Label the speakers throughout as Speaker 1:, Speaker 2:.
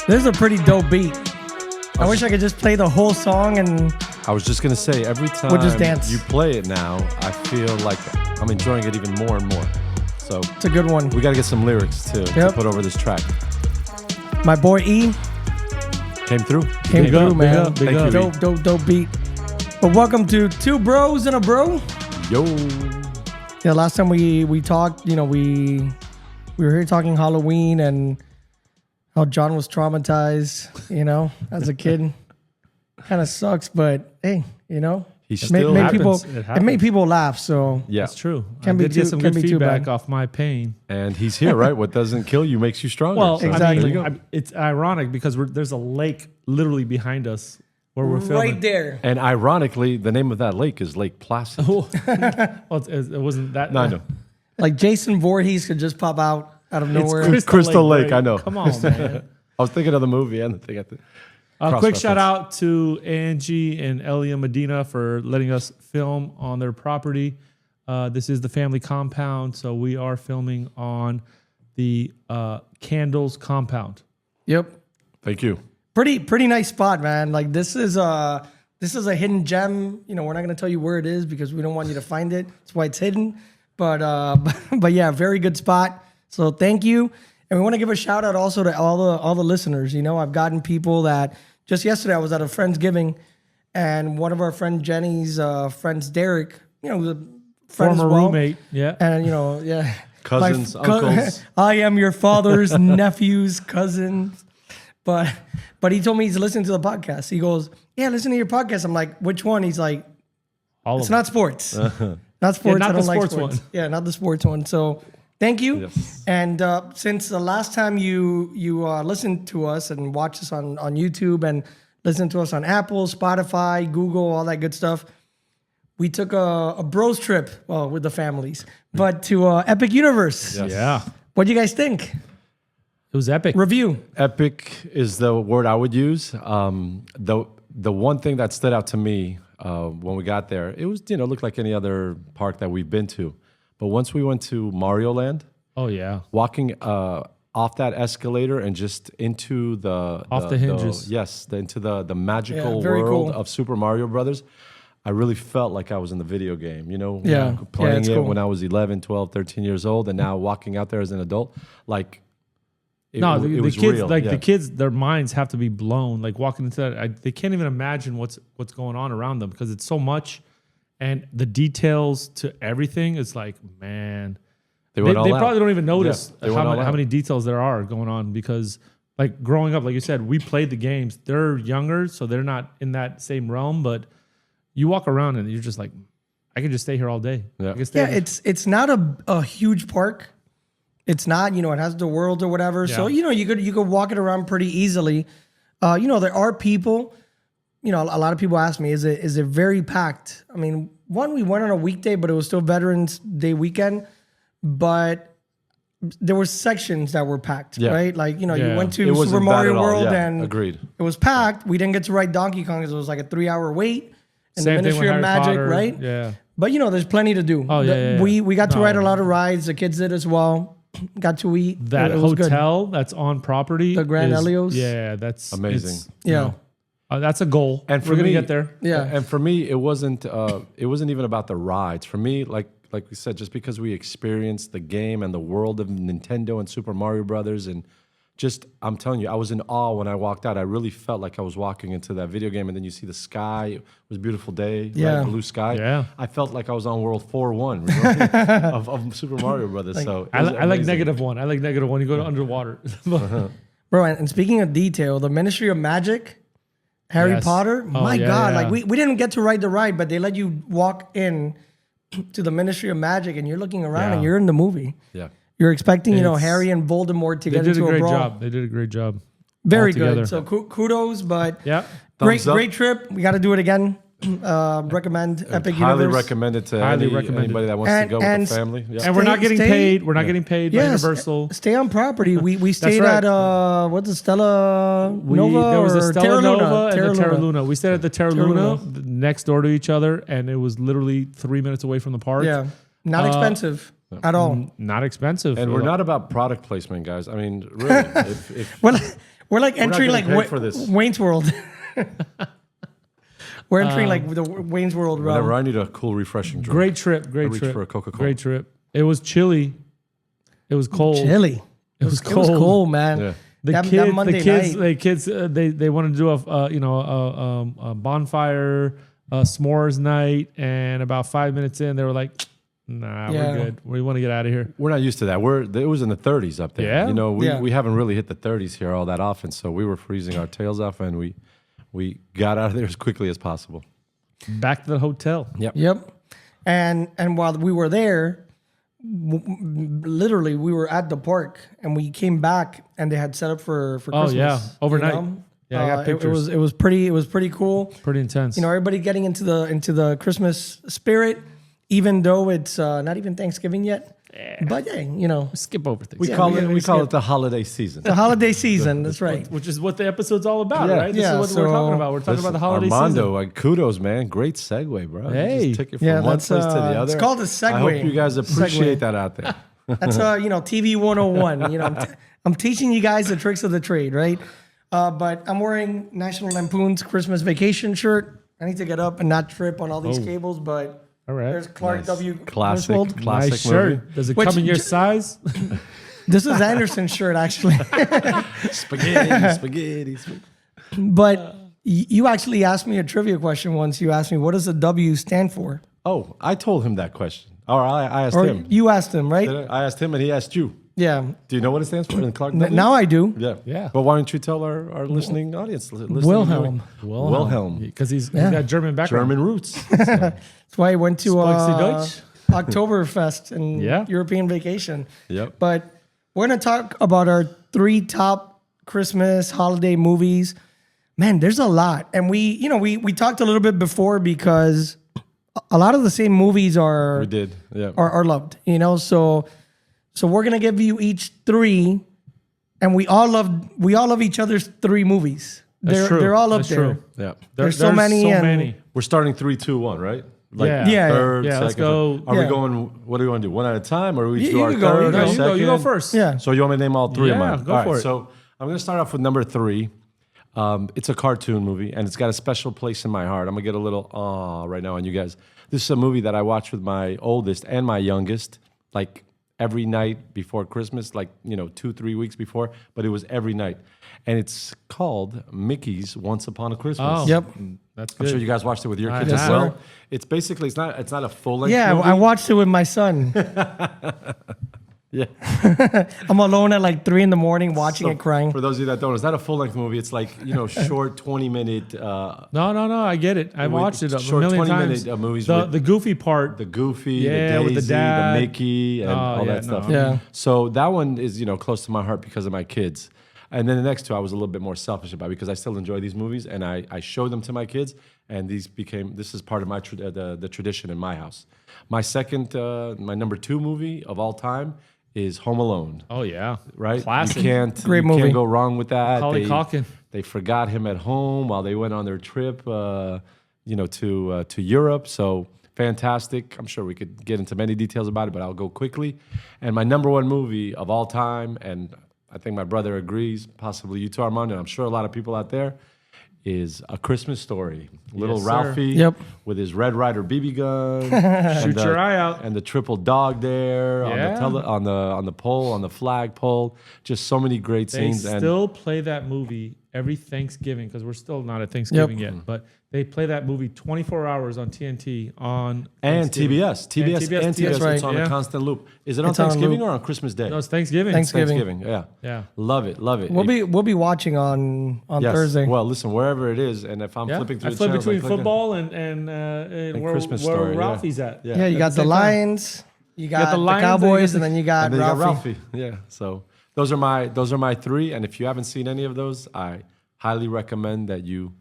Speaker 1: This is a pretty dope beat. I wish I could just play the whole song and
Speaker 2: I was just going to say, every time
Speaker 1: we'll just dance.
Speaker 2: you play it now, I feel like I'm enjoying it even more and more. So
Speaker 1: It's a good one.
Speaker 2: we got to get some lyrics to put over this track.
Speaker 1: My boy E
Speaker 2: Came through?
Speaker 1: came through, man.
Speaker 2: Thank you, E.
Speaker 1: Dope beat. But welcome to Two Bros and a Bro.
Speaker 2: Yo.
Speaker 1: Yeah, last time we talked, we were here talking Halloween and how John was traumatized, as a kid. Kind of sucks, but hey,
Speaker 2: He's
Speaker 1: it
Speaker 2: still
Speaker 1: made
Speaker 2: happens.
Speaker 1: it made people laugh. So
Speaker 2: Yeah.
Speaker 3: That's true.
Speaker 1: Can't
Speaker 3: I
Speaker 1: be
Speaker 3: did get
Speaker 1: too-
Speaker 3: some
Speaker 1: can't
Speaker 3: good
Speaker 1: be too
Speaker 3: feedback
Speaker 1: bad.
Speaker 3: off my pain.
Speaker 2: And he's here, right? What doesn't kill you makes you stronger.
Speaker 3: Well,
Speaker 2: So
Speaker 1: Exactly.
Speaker 2: there you go.
Speaker 3: it's ironic because there's a lake literally behind us where we're filming.
Speaker 1: right there.
Speaker 2: And ironically, the name of that lake is Lake Placid.
Speaker 3: Oh, well, it wasn't that.
Speaker 2: No, I know.
Speaker 1: Like Jason Voorhees could just pop out of
Speaker 3: It's
Speaker 1: nowhere.
Speaker 2: Crystal Lake,
Speaker 3: Greg.
Speaker 2: I know.
Speaker 3: Come on, man.
Speaker 2: I was thinking of the movie and the thing.
Speaker 3: Quick shout out to Angie and Elia Medina for letting us film on their property. This is the family compound, so we are filming on the Candles compound.
Speaker 1: Yep.
Speaker 2: Thank you.
Speaker 1: Pretty nice spot, man. Like this is a hidden gem. We're not gonna tell you where it is because we don't want you to find it. That's why it's hidden. But yeah, very good spot. So thank you. And we want to give a shout out also to all the listeners. I've gotten people that just yesterday I was at a Friendsgiving, and one of our friend Jenny's friends, Derek, was a friend as
Speaker 3: Former
Speaker 1: well.
Speaker 3: roommate, yeah.
Speaker 1: And yeah,
Speaker 2: Cousins,
Speaker 1: My
Speaker 2: uncles.
Speaker 1: I am your father's nephew's cousins. But he told me he's listening to the podcast. He goes, "Yeah, listen to your podcast." I'm like, "Which one?" He's like,
Speaker 3: All
Speaker 1: "It's
Speaker 3: of
Speaker 1: not sports. Not sports.
Speaker 3: not
Speaker 1: I don't
Speaker 3: the
Speaker 1: like
Speaker 3: sports
Speaker 1: sports.
Speaker 3: one.
Speaker 1: Yeah, not the sports one." So thank you.
Speaker 2: Yes.
Speaker 1: And since the last time you listened to us and watched us on YouTube and listened to us on Apple, Spotify, Google, all that good stuff, we took a bros trip, well, with the families, but to Epic Universe.
Speaker 2: Yes.
Speaker 3: Yeah.
Speaker 1: What do you guys think?
Speaker 3: It was epic.
Speaker 1: Review.
Speaker 2: Epic is the word I would use. The one thing that stood out to me when we got there, it was looked like any other park that we've been to, but once we went to Mario Land,
Speaker 3: Oh, yeah.
Speaker 2: walking off that escalator and just into
Speaker 3: Off the hinges.
Speaker 2: into the magical
Speaker 1: very
Speaker 2: world
Speaker 1: cool.
Speaker 2: of Super Mario Brothers. I really felt like I was in the video game,
Speaker 1: Yeah.
Speaker 2: playing
Speaker 1: it's
Speaker 2: it
Speaker 1: cool.
Speaker 2: when I was 11, 12, 13 years old, and now walking out there as an adult, like it,
Speaker 3: No,
Speaker 2: it
Speaker 3: the
Speaker 2: was
Speaker 3: kids,
Speaker 2: real.
Speaker 3: like
Speaker 2: yeah.
Speaker 3: the kids, their minds have to be blown. Like walking into that, they can't even imagine what's going on around them because it's so much, and the details to everything is like, man,
Speaker 2: They
Speaker 3: they
Speaker 2: went all out.
Speaker 3: probably don't even notice
Speaker 2: Yeah, they went all
Speaker 3: how
Speaker 2: out.
Speaker 3: many details there are going on because, like growing up, like you said, we played the games. They're younger, so they're not in that same realm. But you walk around and you're just like, I could just stay here all day.
Speaker 2: Yeah.
Speaker 3: I could stay
Speaker 1: Yeah,
Speaker 3: here.
Speaker 1: it's not a huge park. It's not, it has the world or whatever. So,
Speaker 3: Yeah.
Speaker 1: you could walk it around pretty easily. There are people, a lot of people ask me, is it very packed? I mean, we went on a weekday, but it was still Veterans Day weekend. But there were sections that were packed,
Speaker 2: Yeah.
Speaker 1: right? Like, you
Speaker 3: Yeah.
Speaker 1: went
Speaker 2: It
Speaker 1: to
Speaker 2: wasn't
Speaker 1: Super
Speaker 2: bad
Speaker 1: Mario
Speaker 2: at all.
Speaker 1: World
Speaker 2: Yeah,
Speaker 1: and
Speaker 2: agreed.
Speaker 1: it was packed. We didn't get to ride Donkey Kong because it was like a 3-hour wait. And
Speaker 3: Same
Speaker 1: the
Speaker 3: thing
Speaker 1: Ministry
Speaker 3: with
Speaker 1: of
Speaker 3: Harry
Speaker 1: Magic,
Speaker 3: Potter.
Speaker 1: right?
Speaker 3: Yeah.
Speaker 1: But there's plenty to do.
Speaker 3: Oh, yeah.
Speaker 1: We got to
Speaker 3: No.
Speaker 1: ride a lot of rides. The kids did as well. Got to eat.
Speaker 3: That
Speaker 1: It was good.
Speaker 3: hotel that's on property,
Speaker 1: The Grand
Speaker 3: is-
Speaker 1: Helios?
Speaker 3: Yeah, that's
Speaker 2: Amazing.
Speaker 3: it's,
Speaker 1: Yeah.
Speaker 3: that's a goal,
Speaker 2: And
Speaker 3: we're
Speaker 2: for
Speaker 3: gonna
Speaker 2: me-
Speaker 3: get there.
Speaker 1: Yeah.
Speaker 2: And for me, it wasn't even about the rides. For me, like we said, just because we experienced the game and the world of Nintendo and Super Mario Brothers, and just I'm telling you, I was in awe when I walked out. I really felt like I was walking into that video game, and then you see the sky. It was a beautiful day,
Speaker 1: Yeah.
Speaker 2: right? Blue sky.
Speaker 3: Yeah.
Speaker 2: I felt like I was on World 4-1 of Super Mario Brothers. So
Speaker 3: I
Speaker 2: it was
Speaker 3: like
Speaker 2: amazing.
Speaker 3: negative one. I like negative one. You go to underwater.
Speaker 1: Bro, and speaking of detail, the Ministry of Magic, Harry
Speaker 3: Yes.
Speaker 1: Potter,
Speaker 3: Oh,
Speaker 1: my
Speaker 3: yeah,
Speaker 1: God.
Speaker 3: yeah.
Speaker 1: Like, we didn't get to ride the ride, but they let you walk in to the Ministry of Magic and you're looking around
Speaker 3: Yeah.
Speaker 1: and you're in the movie.
Speaker 2: Yeah.
Speaker 1: You're expecting,
Speaker 3: It's-
Speaker 1: Harry and Voldemort to
Speaker 3: They
Speaker 1: get
Speaker 3: did a
Speaker 1: into a
Speaker 3: great
Speaker 1: brawl.
Speaker 3: job. They did a great job.
Speaker 1: Very
Speaker 3: altogether.
Speaker 1: good. So kudos, but
Speaker 3: Yeah.
Speaker 1: great
Speaker 2: Thumbs up.
Speaker 1: great trip. We got to do it again. Recommend Epic
Speaker 2: Highly
Speaker 1: Universe.
Speaker 2: recommend it to
Speaker 3: Highly recommend it.
Speaker 2: anybody that wants
Speaker 1: And-
Speaker 2: to go
Speaker 1: and-
Speaker 2: with the family. Yeah.
Speaker 3: And we're not getting
Speaker 1: Stay-
Speaker 3: paid. We're not getting paid by
Speaker 1: Yes,
Speaker 3: Universal.
Speaker 1: stay on property. We stayed
Speaker 3: right.
Speaker 1: at what's it, Stella Nova
Speaker 3: There was a
Speaker 1: or
Speaker 3: Stella
Speaker 1: Terra Luna?
Speaker 3: Nova and
Speaker 1: Terra
Speaker 3: the Terra
Speaker 1: Luna.
Speaker 3: Luna. We stayed at the Terra
Speaker 1: Terra
Speaker 3: Luna
Speaker 1: Luna.
Speaker 3: next door to each other, and it was literally 3 minutes away from the park.
Speaker 1: Yeah, not expensive at all.
Speaker 3: Not expensive.
Speaker 2: And we're not about product placement, guys. I mean, really, if
Speaker 1: Well, We're like entering
Speaker 2: getting
Speaker 1: like
Speaker 2: paid for this.
Speaker 1: Wayne's World. We're entering like the Wayne's World realm.
Speaker 2: Whenever I need a cool, refreshing drink.
Speaker 3: Great trip. Great
Speaker 2: reach
Speaker 3: trip.
Speaker 2: for a Coca-Cola.
Speaker 3: Great trip. It was chilly. It was cold.
Speaker 1: Chilly.
Speaker 3: It was
Speaker 1: It was
Speaker 3: cold.
Speaker 1: cold, man.
Speaker 2: Yeah.
Speaker 3: The kids, they wanted to do a bonfire, s'mores night, and about 5 minutes in, they were like, "Nah,
Speaker 1: Yeah.
Speaker 3: we're good. We want to get out of here."
Speaker 2: We're not used to that. It was in the 30s up there.
Speaker 3: Yeah?
Speaker 2: You know,
Speaker 1: Yeah.
Speaker 2: we haven't really hit the 30s here all that often, so we were freezing our tails off, and we got out of there as quickly as possible.
Speaker 3: Back to the hotel.
Speaker 1: Yep. And while we were there, literally we were at the park and we came back and they had set up for Christmas.
Speaker 3: Oh yeah, overnight.
Speaker 1: You know?
Speaker 3: Yeah, I got pictures.
Speaker 1: It was pretty cool.
Speaker 3: Pretty intense.
Speaker 1: You know, everybody getting into the Christmas spirit, even though it's not even Thanksgiving yet. But hey, you know,
Speaker 3: skip over things.
Speaker 2: We call it the holiday season.
Speaker 1: the holiday season. That's right.
Speaker 3: Which is what the episode's all about,
Speaker 2: Yeah.
Speaker 3: right? This is what we're talking about. We're talking about the holiday
Speaker 2: Armando,
Speaker 3: season.
Speaker 2: like, kudos, man. Great segue, bro.
Speaker 3: Hey.
Speaker 2: You just took it from
Speaker 1: Yeah,
Speaker 2: one
Speaker 1: that's,
Speaker 2: place to the other.
Speaker 1: it's called a segue.
Speaker 2: I hope you guys appreciate
Speaker 1: Segue.
Speaker 2: that out there.
Speaker 1: That's TV 101. You know, I'm teaching you guys the tricks of the trade, right? But I'm wearing National Lampoon's Christmas Vacation shirt. I need to get up and not trip on all these cables, but
Speaker 3: All right.
Speaker 1: there's Clark W.
Speaker 2: Classic.
Speaker 1: Griswold.
Speaker 2: Classic
Speaker 3: Nice shirt.
Speaker 2: movie.
Speaker 3: Does it
Speaker 1: Which
Speaker 3: come in your
Speaker 1: j-
Speaker 3: size?
Speaker 1: This is Anderson's shirt, actually.
Speaker 2: Spaghetti.
Speaker 1: But you actually asked me a trivia question once. You asked me, what does the W stand for?
Speaker 2: Oh, I told him that question. Or I asked
Speaker 1: Or
Speaker 2: him.
Speaker 1: you asked him, right?
Speaker 2: I asked him and he asked you.
Speaker 1: Yeah.
Speaker 2: Do you know what it stands for in Clark W?
Speaker 1: Now I do.
Speaker 2: Yeah.
Speaker 3: Yeah.
Speaker 2: But why don't you tell our listening audience?
Speaker 1: Wilhelm.
Speaker 2: Wilhelm.
Speaker 3: Because he's got German background.
Speaker 2: German roots.
Speaker 1: That's why I went to
Speaker 3: Spreekt sie Deutsch?
Speaker 1: Oktoberfest and
Speaker 3: Yeah.
Speaker 1: European vacation.
Speaker 2: Yep.
Speaker 1: But we're going to talk about our 3 top Christmas holiday movies. Man, there's a lot. And we talked a little bit before because a lot of the same movies are
Speaker 2: We did. Yeah.
Speaker 1: are loved, you know? So we're going to give you each 3 and we all love each other's 3 movies.
Speaker 3: That's true.
Speaker 1: They're all up
Speaker 3: That's
Speaker 1: there.
Speaker 3: true.
Speaker 2: Yeah.
Speaker 1: There's so many and-
Speaker 3: many.
Speaker 2: We're starting 3, 2, 1, right? Like
Speaker 3: Yeah.
Speaker 1: Yeah.
Speaker 2: third,
Speaker 3: Yeah,
Speaker 2: second,
Speaker 3: let's go.
Speaker 2: Are
Speaker 1: Yeah.
Speaker 2: we going? What do we want to do? One at a time, or we each
Speaker 1: You
Speaker 2: do our
Speaker 1: can go,
Speaker 2: third?
Speaker 1: you
Speaker 2: or
Speaker 1: go,
Speaker 3: You
Speaker 2: second?
Speaker 3: go first.
Speaker 1: Yeah.
Speaker 2: So you want me to name all 3 of
Speaker 3: Yeah,
Speaker 2: mine?
Speaker 3: go
Speaker 2: All
Speaker 3: for it.
Speaker 2: So I'm going to start off with number 3. It's a cartoon movie, and it's got a special place in my heart. I'm going to get a little right now on you guys. This is a movie that I watched with my oldest and my youngest, like every night before Christmas, like 2-3 weeks before, but it was every night. And it's called Mickey's Once Upon a Christmas.
Speaker 3: Oh,
Speaker 1: Yep.
Speaker 3: That's
Speaker 2: I'm
Speaker 3: good.
Speaker 2: sure you guys watched it with your
Speaker 3: I
Speaker 2: kids as
Speaker 3: have.
Speaker 2: well. It's basically it's not a full length.
Speaker 1: Yeah,
Speaker 2: movie.
Speaker 1: I watched it with my son.
Speaker 2: Yeah.
Speaker 1: I'm alone at like 3 a.m. watching it crying.
Speaker 2: For those of you that don't, it's not a full length movie. It's like short 20-minute.
Speaker 3: No, I get it. I watched it a
Speaker 2: short
Speaker 3: million
Speaker 2: 20-minute,
Speaker 3: times.
Speaker 2: movies
Speaker 3: The
Speaker 2: with-
Speaker 3: the goofy part.
Speaker 2: The Goofy,
Speaker 3: Yeah,
Speaker 2: the
Speaker 3: with the
Speaker 2: Daisy,
Speaker 3: dad.
Speaker 2: the Mickey, and all
Speaker 3: yeah,
Speaker 2: that stuff.
Speaker 3: no.
Speaker 1: Yeah.
Speaker 2: So that one is close to my heart because of my kids. And then the next 2 I was a little bit more selfish about because I still enjoy these movies and I show them to my kids, and this is part of my the tradition in my house. My second, my number 2 movie of all time is Home Alone.
Speaker 3: Oh yeah,
Speaker 2: Right?
Speaker 3: Classic.
Speaker 2: You can't
Speaker 1: Great
Speaker 2: you
Speaker 1: movie.
Speaker 2: can't go wrong with that.
Speaker 3: Macaulay Culkin.
Speaker 2: They forgot him at home while they went on their trip, to Europe. So fantastic. I'm sure we could get into many details about it, but I'll go quickly. And my number 1 movie of all time, and I think my brother agrees, possibly you too, Armando, and I'm sure a lot of people out there, is A Christmas Story. Little
Speaker 3: Yes, sir.
Speaker 2: Ralphie
Speaker 1: Yep.
Speaker 2: with his Red Ryder BB gun.
Speaker 3: Shoot your eye out.
Speaker 2: And the triple dog there
Speaker 3: Yeah.
Speaker 2: on the pole, on the flag pole. Just so many great
Speaker 3: They
Speaker 2: scenes.
Speaker 3: still play that movie every Thanksgiving because we're still not at Thanksgiving yet. But they play that movie 24 hours on TNT on
Speaker 2: And
Speaker 3: Thanksgiving.
Speaker 2: TBS. TBS.
Speaker 1: That's right.
Speaker 2: It's on
Speaker 3: Yeah.
Speaker 2: a constant loop. Is it on
Speaker 1: It's on a
Speaker 2: Thanksgiving
Speaker 1: loop.
Speaker 2: or on Christmas Day?
Speaker 3: No, it's Thanksgiving.
Speaker 1: Thanksgiving.
Speaker 2: Yeah.
Speaker 3: Yeah.
Speaker 2: Love it.
Speaker 1: We'll be watching on
Speaker 2: Yes.
Speaker 1: Thursday.
Speaker 2: Well, listen, wherever it is, and if I'm
Speaker 3: Yeah.
Speaker 2: flipping through
Speaker 3: I
Speaker 2: the
Speaker 3: flip
Speaker 2: channels,
Speaker 3: between
Speaker 2: I click
Speaker 3: football and where,
Speaker 2: Christmas
Speaker 3: where
Speaker 2: Story, yeah.
Speaker 3: Ralphie's at.
Speaker 2: Yeah.
Speaker 1: Yeah, you got the
Speaker 3: same time.
Speaker 1: Lions, you got the
Speaker 3: Lions,
Speaker 1: Cowboys,
Speaker 3: and
Speaker 1: and then you got
Speaker 2: And then you got
Speaker 1: Ralphie.
Speaker 2: Ralphie. Yeah. So those are my 3. And if you haven't seen any of those, I highly recommend that you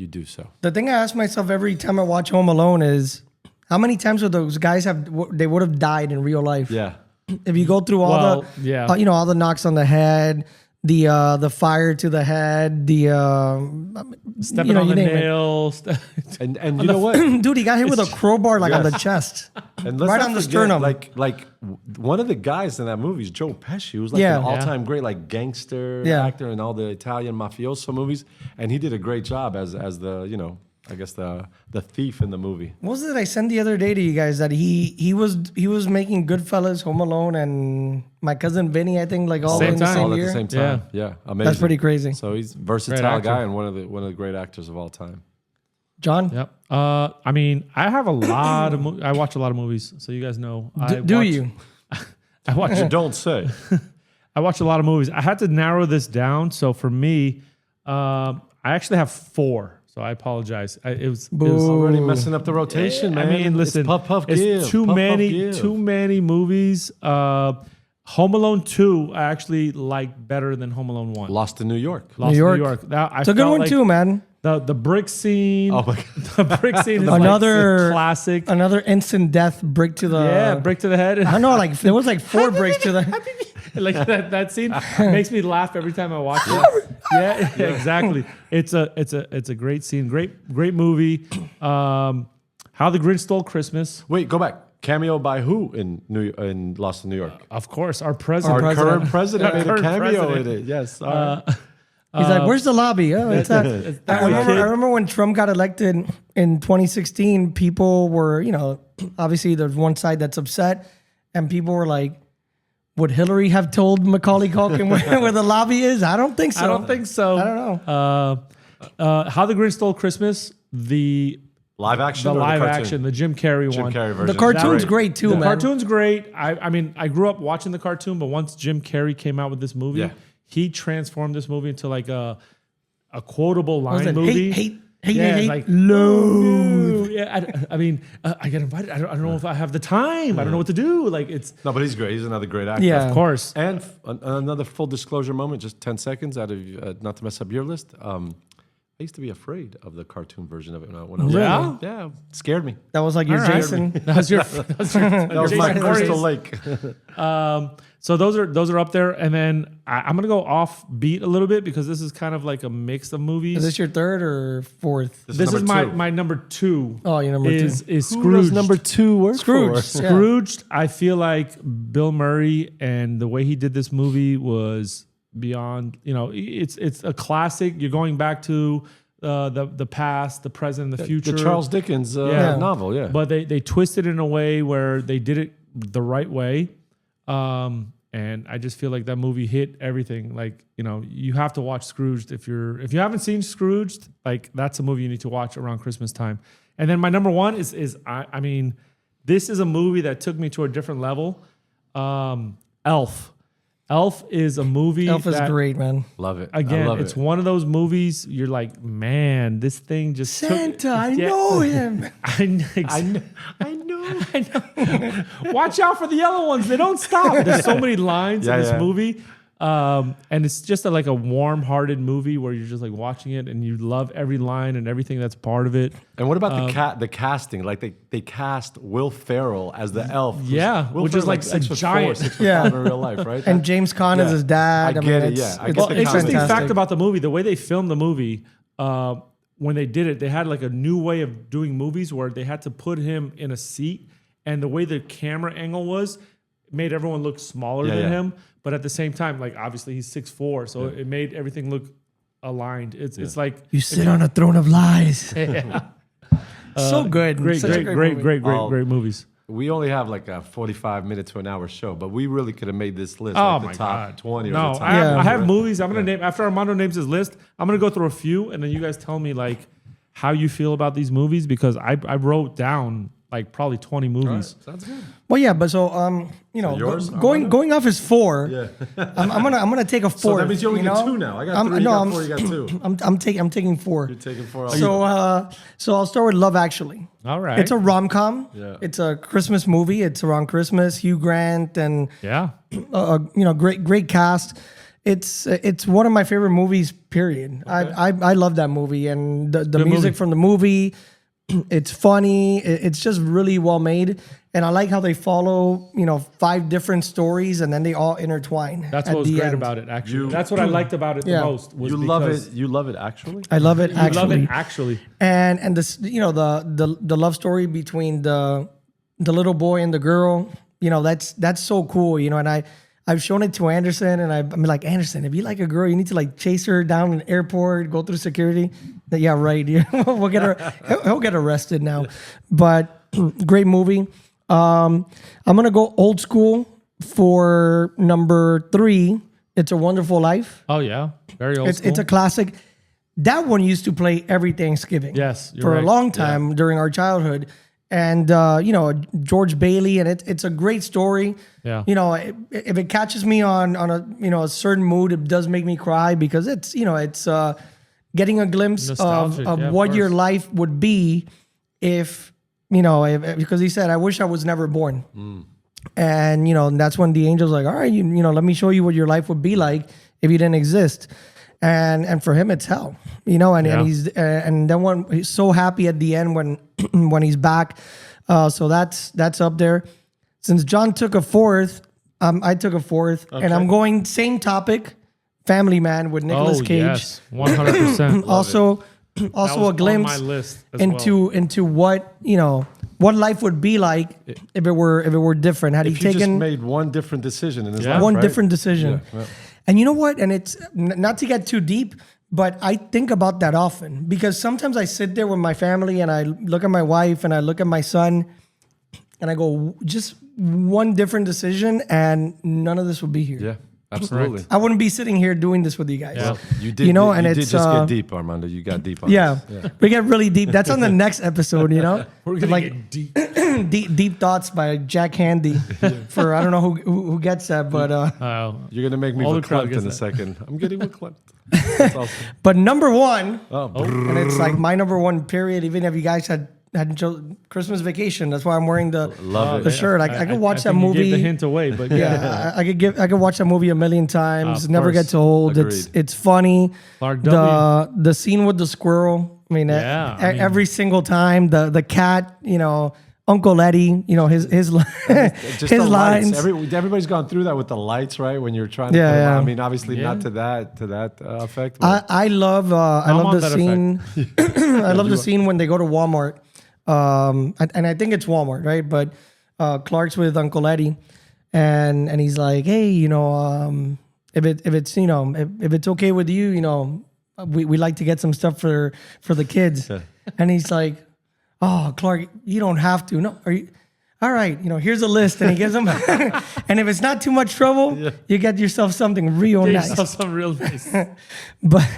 Speaker 2: do so.
Speaker 1: The thing I ask myself every time I watch Home Alone is, how many times would those guys they would have died in real life?
Speaker 2: Yeah.
Speaker 1: If you go through all
Speaker 3: Well, yeah.
Speaker 1: all the knocks on the head, the fire to the head, the
Speaker 3: Stepping on the
Speaker 1: name it.
Speaker 3: nail.
Speaker 2: And you know what?
Speaker 1: Dude, he got hit with a crowbar like on the chest,
Speaker 2: And let's
Speaker 1: right
Speaker 2: not
Speaker 1: on the
Speaker 2: forget,
Speaker 1: sternum.
Speaker 2: Like one of the guys in that movie is Joe Pesci, who was like
Speaker 1: Yeah.
Speaker 2: an all-time great like gangster
Speaker 1: Yeah.
Speaker 2: actor in all the Italian mafioso movies, and he did a great job as the I guess the thief in the movie.
Speaker 1: What was it I sent the other day to you guys that he was making Goodfellas, Home Alone, and My Cousin Vinny, I think, like all
Speaker 3: Same
Speaker 1: in the
Speaker 3: time.
Speaker 1: same
Speaker 2: All at
Speaker 1: year.
Speaker 2: the same time. Yeah, amazing.
Speaker 1: That's pretty crazy.
Speaker 2: So he's a versatile
Speaker 3: Great actor.
Speaker 2: guy and one of the great actors of all time.
Speaker 1: John,
Speaker 3: Yep. I mean, I have a lot of. I watch a lot of movies, so you guys know.
Speaker 1: do you?
Speaker 3: I watch.
Speaker 2: You don't say.
Speaker 3: I watch a lot of movies. I had to narrow this down. So for me, I actually have 4. So I apologize. It was
Speaker 2: Already messing up the rotation, man.
Speaker 3: I mean, listen,
Speaker 2: it's puff, puff,
Speaker 3: it's
Speaker 2: give.
Speaker 3: too
Speaker 2: Puff, puff,
Speaker 3: many,
Speaker 2: give.
Speaker 3: too many movies. Home Alone 2, I actually like better than Home Alone 1.
Speaker 2: Lost in New York.
Speaker 3: Lost
Speaker 1: New York.
Speaker 3: in New York. That,
Speaker 1: It's a good one too, man.
Speaker 3: The brick scene.
Speaker 2: Oh my God.
Speaker 3: The brick scene is
Speaker 1: Another-
Speaker 3: like classic.
Speaker 1: Another instant death brick to the.
Speaker 3: Yeah, brick to the head.
Speaker 1: I know, like there was like 4 bricks to the.
Speaker 3: Like that scene makes me laugh every time I watch it. Yeah, exactly. It's a great scene. Great movie. How the Grinch Stole Christmas.
Speaker 2: Wait, go back. Cameo by who in Lost in New York?
Speaker 3: Of course, our president.
Speaker 2: Our current president
Speaker 3: Our
Speaker 2: made a
Speaker 3: current
Speaker 2: cameo
Speaker 3: president.
Speaker 2: in it. Yes. All right.
Speaker 1: He's like, "Where's the lobby?" Oh, it's I
Speaker 3: kid.
Speaker 1: remember when Trump got elected in 2016. People were, obviously there's one side that's upset, and people were like, "Would Hillary have told Macaulay Culkin where the lobby is?" I don't think so.
Speaker 3: I don't think so.
Speaker 1: I don't know.
Speaker 3: How the Grinch Stole Christmas. The
Speaker 2: Live action. or
Speaker 3: live
Speaker 2: cartoon?
Speaker 3: action, the Jim Carrey
Speaker 2: Jim
Speaker 3: one.
Speaker 2: Carrey version.
Speaker 1: The cartoon's great too,
Speaker 3: The
Speaker 1: man.
Speaker 3: cartoon's great. I mean, I grew up watching the cartoon, but once Jim Carrey came out with this movie,
Speaker 2: Yeah.
Speaker 3: he transformed this movie into like a quotable
Speaker 1: What was
Speaker 3: line
Speaker 1: it?
Speaker 3: movie.
Speaker 1: Hate,
Speaker 3: like
Speaker 1: low.
Speaker 3: Yeah, I mean, I get invited. I don't know if I have the time. I don't know what to do. Like it's
Speaker 2: No, but he's great. He's another great actor.
Speaker 1: Yeah.
Speaker 3: of course.
Speaker 2: And another full disclosure moment, just 10 seconds out of not to mess up your list. I used to be afraid of the cartoon version of it when I was
Speaker 3: Yeah?
Speaker 2: young. Yeah, it scared me.
Speaker 1: That was like your
Speaker 3: All right.
Speaker 1: Jason.
Speaker 3: That was your. That was,
Speaker 2: That was my
Speaker 3: Jason
Speaker 2: Crystal
Speaker 3: Voorhees.
Speaker 2: Lake.
Speaker 3: So those are up there, and then I'm gonna go off beat a little bit because this is kind of like a mix of movies.
Speaker 1: Is this your 3rd or 4th?
Speaker 3: This is
Speaker 2: number two.
Speaker 3: my number 2.
Speaker 1: Oh, your number
Speaker 3: is
Speaker 1: 2.
Speaker 3: is
Speaker 2: Who
Speaker 3: Scrooge.
Speaker 2: does number 2 work
Speaker 1: Scrooge.
Speaker 2: for?
Speaker 1: Yeah.
Speaker 3: Scrooged, I feel like Bill Murray and the way he did this movie was beyond. It's a classic. You're going back to the past, the present, and the future.
Speaker 2: The Charles Dickens
Speaker 3: Yeah.
Speaker 2: novel, yeah.
Speaker 3: But they twisted it in a way where they did it the right way. And I just feel like that movie hit everything. Like, you have to watch Scrooged if you haven't seen Scrooged, like that's a movie you need to watch around Christmas time. And then my number 1 is I mean, this is a movie that took me to a different level. Elf. Elf is a movie.
Speaker 1: Elf is
Speaker 3: that,
Speaker 1: great, man.
Speaker 2: Love it. I
Speaker 3: Again,
Speaker 2: love
Speaker 3: it's
Speaker 2: it.
Speaker 3: one of those movies you're like, man, this thing just
Speaker 1: Santa, I
Speaker 3: Yeah.
Speaker 1: know him.
Speaker 3: I know.
Speaker 2: I know.
Speaker 3: I know. Watch out for the yellow ones. They don't stop. There's so many lines
Speaker 2: Yeah,
Speaker 3: in this
Speaker 2: yeah.
Speaker 3: movie. And it's just like a warm-hearted movie where you're just like watching it and you love every line and everything that's part of it.
Speaker 2: And what about the casting? Like they cast Will Ferrell as the elf.
Speaker 3: Yeah,
Speaker 2: Will
Speaker 3: which is
Speaker 2: Ferrell's
Speaker 3: like a
Speaker 2: 6'4",
Speaker 3: giant.
Speaker 2: 6'5"
Speaker 1: Yeah.
Speaker 2: in real life, right?
Speaker 1: And James Caan is
Speaker 2: Yeah.
Speaker 1: his dad.
Speaker 2: I get it, yeah. I get
Speaker 3: Well,
Speaker 2: the
Speaker 3: interesting
Speaker 1: fantastic.
Speaker 3: fact about the movie, the way they filmed the movie, when they did it, they had like a new way of doing movies where they had to put him in a seat, and the way the camera angle was made everyone look smaller
Speaker 2: Yeah,
Speaker 3: than
Speaker 2: yeah.
Speaker 3: him. But at the same time, like obviously he's 6'4", so it made everything look aligned. It's like
Speaker 1: You sit on a throne of lies.
Speaker 3: yeah.
Speaker 1: So good.
Speaker 3: great,
Speaker 1: Such a
Speaker 3: great
Speaker 1: movie.
Speaker 3: movies.
Speaker 2: We only have like a 45 minute to an hour show, but we really could have made this list
Speaker 3: Oh
Speaker 2: like
Speaker 3: my
Speaker 2: the top
Speaker 3: God.
Speaker 2: 20 or
Speaker 3: No,
Speaker 2: the top
Speaker 3: I have,
Speaker 1: Yeah.
Speaker 3: I have movies. I'm gonna name after Armando names his list. I'm gonna go through a few, and then you guys tell me like how you feel about these movies because I wrote down like probably 20
Speaker 2: All right,
Speaker 3: movies.
Speaker 2: sounds good.
Speaker 1: Well, yeah, but so
Speaker 2: yours,
Speaker 1: going off his 4.
Speaker 2: Yeah.
Speaker 1: I'm gonna take a 4.
Speaker 2: So that means you only get 2 now. I got 3, you got 4, you got 2.
Speaker 1: I'm taking 4.
Speaker 2: You're taking 4.
Speaker 1: So I'll start with Love Actually.
Speaker 3: All right.
Speaker 1: It's a rom-com.
Speaker 2: Yeah.
Speaker 1: It's a Christmas movie. It's around Christmas. Hugh Grant and
Speaker 3: yeah.
Speaker 1: great cast. It's one of my favorite movies. Period. I love that movie and the music
Speaker 3: movie.
Speaker 1: from the movie. It's funny. It's just really well made. And I like how they follow, 5 different stories and then they all intertwine.
Speaker 3: That's
Speaker 1: at
Speaker 3: what was
Speaker 1: the
Speaker 3: great
Speaker 1: end.
Speaker 3: about it, actually. That's what I liked about it
Speaker 1: Yeah.
Speaker 3: the most. Was
Speaker 2: You love
Speaker 3: because
Speaker 2: it. You love it. Actually,
Speaker 1: I love it
Speaker 3: You
Speaker 1: actually.
Speaker 3: love it, actually.
Speaker 1: And this, the love story between the little boy and the girl, that's so cool, and I've shown it to Anderson, and I'm like, Anderson, if you like a girl, you need to like chase her down an airport, go through security. Yeah, right. We'll get her. He'll get arrested now, but great movie. I'm gonna go old school for number 3. It's a Wonderful Life.
Speaker 3: Oh, yeah. Very old school.
Speaker 1: It's a classic. That one used to play every Thanksgiving.
Speaker 3: Yes, you're
Speaker 1: for
Speaker 3: right.
Speaker 1: a long time during our childhood, and George Bailey, and it's a great story.
Speaker 3: Yeah.
Speaker 1: If it catches me on a certain mood, it does make me cry because it's getting a glimpse
Speaker 3: Nostalgic,
Speaker 1: of
Speaker 3: yeah, of
Speaker 1: what your
Speaker 3: course.
Speaker 1: life would be if because he said, I wish I was never born. And that's when the angel's like, all right, let me show you what your life would be like if you didn't exist. And for him, it's hell, and he's and then when he's so happy at the end when when he's back. So that's up there. Since John took a 4th, I took a 4th, and I'm going same topic, Family Man with Nicolas Cage.
Speaker 3: Yes, 100%.
Speaker 1: Also
Speaker 3: That was
Speaker 1: a
Speaker 3: on
Speaker 1: glimpse
Speaker 3: my list as
Speaker 1: into what what life would be like if it were different. Had he
Speaker 2: if you just
Speaker 1: taken
Speaker 2: made one different decision in his
Speaker 3: Yeah.
Speaker 2: life,
Speaker 1: one
Speaker 2: right?
Speaker 1: different decision.
Speaker 2: Yeah.
Speaker 1: And you know what? And it's not to get too deep, but I think about that often because sometimes I sit there with my family and I look at my wife and I look at my son and I go, just one different decision and none of this would be here.
Speaker 2: Yeah, absolutely.
Speaker 1: I wouldn't be sitting here doing this with you guys.
Speaker 3: Yeah.
Speaker 2: You did.
Speaker 1: and
Speaker 2: you did
Speaker 1: it's
Speaker 2: just get deep, Armando. You got deep on
Speaker 1: yeah,
Speaker 2: this.
Speaker 1: we get really deep. That's on the next episode,
Speaker 3: We're gonna get deep.
Speaker 1: deep thoughts by Jack Handy. For I don't know who gets that, but
Speaker 2: You're gonna make me
Speaker 3: All the crowd
Speaker 2: verklempt in a
Speaker 3: gets
Speaker 2: second. I'm getting verklempt. That's awesome.
Speaker 1: but number 1,
Speaker 2: Oh,
Speaker 1: and it's like my number 1 period. Even if you guys hadn't chosen Christmas Vacation, that's why I'm wearing the
Speaker 2: love
Speaker 1: the
Speaker 2: it.
Speaker 1: shirt. I could watch that
Speaker 3: think you
Speaker 1: movie.
Speaker 3: gave the hint away, but
Speaker 1: Yeah, I could watch that movie a million times.
Speaker 3: Of
Speaker 1: Never
Speaker 3: course.
Speaker 1: gets old.
Speaker 2: Agreed.
Speaker 1: It's funny.
Speaker 3: Clark
Speaker 1: The scene with the squirrel. I mean,
Speaker 3: Yeah, I mean-
Speaker 1: every single time the cat. Uncle Eddie. His
Speaker 2: Just
Speaker 1: his
Speaker 2: the
Speaker 1: lines.
Speaker 2: lights. Everybody's gone through that with the lights, right? When you're trying to.
Speaker 1: Yeah,
Speaker 2: put them
Speaker 1: yeah.
Speaker 2: on. I mean, obviously
Speaker 3: Yeah.
Speaker 2: not to that effect. But
Speaker 1: I love
Speaker 3: on
Speaker 1: the
Speaker 3: that
Speaker 1: scene. I love the scene when they go to Walmart. And I think it's Walmart, right? But Clark's with Uncle Eddie, and he's like, hey, if it's okay with you, we like to get some stuff for the kids. And he's like, oh, Clark, you don't have to. No, are you? All right, here's a list, and he gives them. And if it's not too much trouble, you get yourself something real
Speaker 3: Gave
Speaker 1: nice.
Speaker 3: yourself some real nice.
Speaker 1: But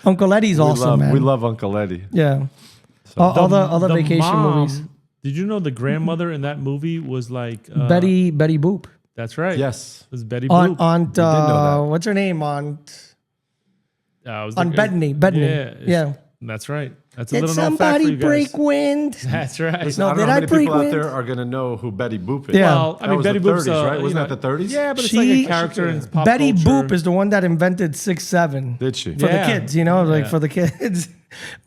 Speaker 1: Uncle Eddie's awesome, man.
Speaker 2: we love Uncle Eddie.
Speaker 1: Yeah. All the vacation
Speaker 3: mom,
Speaker 1: movies.
Speaker 3: Did you know the grandmother in that movie was like
Speaker 1: Betty Boop.
Speaker 3: That's right.
Speaker 2: Yes.
Speaker 3: It was Betty
Speaker 1: Aunt,
Speaker 3: Boop.
Speaker 1: Aunt
Speaker 2: know that.
Speaker 1: what's her name? Aunt
Speaker 3: It was the
Speaker 1: Aunt
Speaker 3: good-
Speaker 1: Bettany.
Speaker 3: Yeah. That's right. That's a
Speaker 1: Did
Speaker 3: little known fact for
Speaker 1: somebody
Speaker 3: you
Speaker 1: break
Speaker 3: guys.
Speaker 1: wind?
Speaker 3: That's right.
Speaker 2: Listen,
Speaker 1: No,
Speaker 2: I don't
Speaker 1: did
Speaker 2: know
Speaker 1: I
Speaker 2: how many
Speaker 1: break
Speaker 2: people out
Speaker 1: wind?
Speaker 2: there are gonna know who Betty Boop is.
Speaker 1: Yeah.
Speaker 3: Well, I
Speaker 2: That
Speaker 3: mean,
Speaker 2: was
Speaker 3: Betty
Speaker 2: the
Speaker 3: Boop's
Speaker 2: 30s, right?
Speaker 3: you
Speaker 2: Wasn't
Speaker 3: know-
Speaker 2: that the 30s?
Speaker 3: Yeah, but it's
Speaker 1: She-
Speaker 3: like a character in pop
Speaker 1: Betty
Speaker 3: culture.
Speaker 1: Boop is the one that invented 6'7"
Speaker 2: Did she?
Speaker 1: for the
Speaker 3: Yeah.
Speaker 1: kids, like
Speaker 3: Yeah.
Speaker 1: for the kids.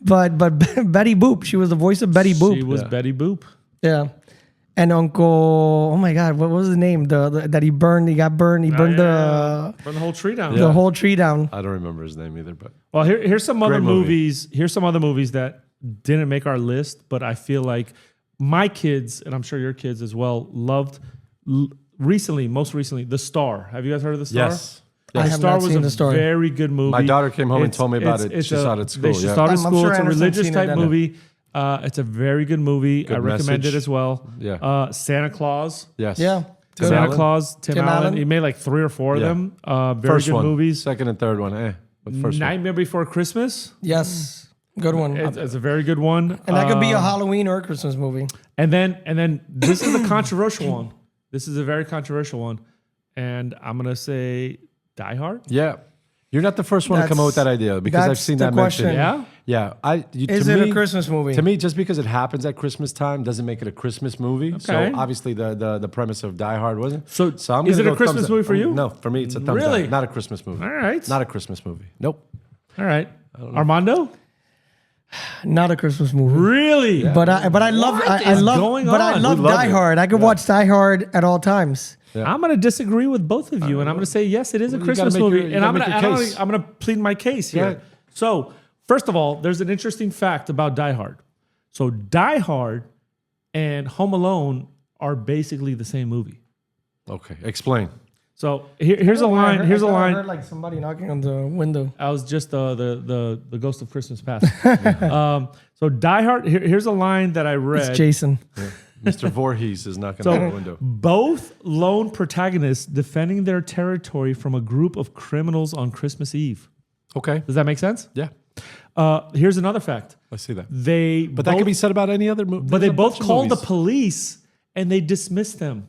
Speaker 1: But Betty Boop, she was the voice of Betty Boop.
Speaker 3: She was
Speaker 2: Yeah.
Speaker 3: Betty Boop.
Speaker 1: Yeah. And Uncle, oh my God, what was his name? The that he burned, he got burned, he burned
Speaker 3: Burn the whole tree down.
Speaker 1: the whole tree down.
Speaker 2: I don't remember his name either, but
Speaker 3: Well, here's some other
Speaker 2: movie.
Speaker 3: movies. Here's some other movies that didn't make our list, but I feel like my kids, and I'm sure your kids as well, loved most recently, The Star. Have you guys heard of The Star?
Speaker 2: yes.
Speaker 1: I
Speaker 3: The
Speaker 1: have
Speaker 3: Star
Speaker 1: not
Speaker 3: was
Speaker 1: seen
Speaker 3: a
Speaker 1: The Star.
Speaker 3: very good movie.
Speaker 2: My daughter came home and told me about it. She saw it at school,
Speaker 3: She
Speaker 2: yeah.
Speaker 3: saw it at
Speaker 1: I'm
Speaker 3: school.
Speaker 1: sure
Speaker 3: It's a
Speaker 1: Anderson's
Speaker 3: religious
Speaker 1: seen it
Speaker 3: type
Speaker 1: then.
Speaker 3: movie. It's a very good movie. I
Speaker 2: Good
Speaker 3: recommend
Speaker 2: message.
Speaker 3: it as well.
Speaker 2: Yeah.
Speaker 3: Santa Claus.
Speaker 2: Yes.
Speaker 1: Yeah.
Speaker 2: Tim
Speaker 3: Santa
Speaker 2: Allen?
Speaker 3: Claus, Tim
Speaker 1: Tim
Speaker 3: Allen.
Speaker 1: Allen.
Speaker 3: He made like 3 or 4
Speaker 2: Yeah.
Speaker 3: of them. Very
Speaker 2: First
Speaker 3: good
Speaker 2: one,
Speaker 3: movies.
Speaker 2: second and third one. But first one.
Speaker 3: Nightmare Before Christmas.
Speaker 1: Yes. Good one.
Speaker 3: It's a very good one.
Speaker 1: And that could be a Halloween or a Christmas movie.
Speaker 3: And then this is a controversial one. This is a very controversial one. And I'm gonna say Die Hard.
Speaker 2: Yeah. You're not the first one to come up with that idea because I've
Speaker 1: that's
Speaker 2: seen
Speaker 1: the
Speaker 2: that mentioned.
Speaker 1: question.
Speaker 3: Yeah.
Speaker 2: Yeah.
Speaker 1: Is it a Christmas movie?
Speaker 2: To me, just because it happens at Christmas time doesn't make it a Christmas movie. So
Speaker 3: Okay.
Speaker 2: obviously the premise of Die Hard wasn't.
Speaker 3: So
Speaker 2: I'm
Speaker 3: is
Speaker 2: gonna
Speaker 3: it a
Speaker 2: go
Speaker 3: Christmas
Speaker 2: thumbs
Speaker 3: movie
Speaker 2: up.
Speaker 3: for you?
Speaker 2: No, for me it's a thumbs
Speaker 3: Really?
Speaker 2: down. Not a Christmas movie.
Speaker 3: All right.
Speaker 2: Not a Christmas movie. Nope.
Speaker 3: All right. Armando?
Speaker 1: Not a Christmas movie.
Speaker 3: Really?
Speaker 1: But I love I
Speaker 3: is
Speaker 1: love
Speaker 3: going
Speaker 1: but I
Speaker 3: on?
Speaker 1: love
Speaker 2: We love
Speaker 1: Die
Speaker 2: it.
Speaker 1: Hard. I could watch Die Hard at all times.
Speaker 3: I'm going to disagree with both of you, and I'm going to say yes, it is a
Speaker 2: you gotta
Speaker 3: Christmas
Speaker 2: make
Speaker 3: movie,
Speaker 2: your- you
Speaker 3: and
Speaker 2: gotta make your case.
Speaker 3: I'm going to plead my case here.
Speaker 2: ahead.
Speaker 3: So, first of all, there's an interesting fact about Die Hard. So, Die Hard and Home Alone are basically the same movie.
Speaker 2: Okay, explain.
Speaker 3: So here's a line. Here's a
Speaker 1: I
Speaker 3: line.
Speaker 1: heard like somebody knocking on the window.
Speaker 3: I was just the ghost of Christmas past. So Die Hard. Here's a line that I read.
Speaker 1: It's Jason.
Speaker 2: Mr. Voorhees is knocking
Speaker 3: So
Speaker 2: on the window.
Speaker 3: both lone protagonists defending their territory from a group of criminals on Christmas Eve.
Speaker 2: Okay,
Speaker 3: Does that make sense?
Speaker 2: yeah,
Speaker 3: Here's another fact.
Speaker 2: I see that.
Speaker 3: But
Speaker 2: That could be said about any other movie.
Speaker 3: But they both called the police and they dismissed them.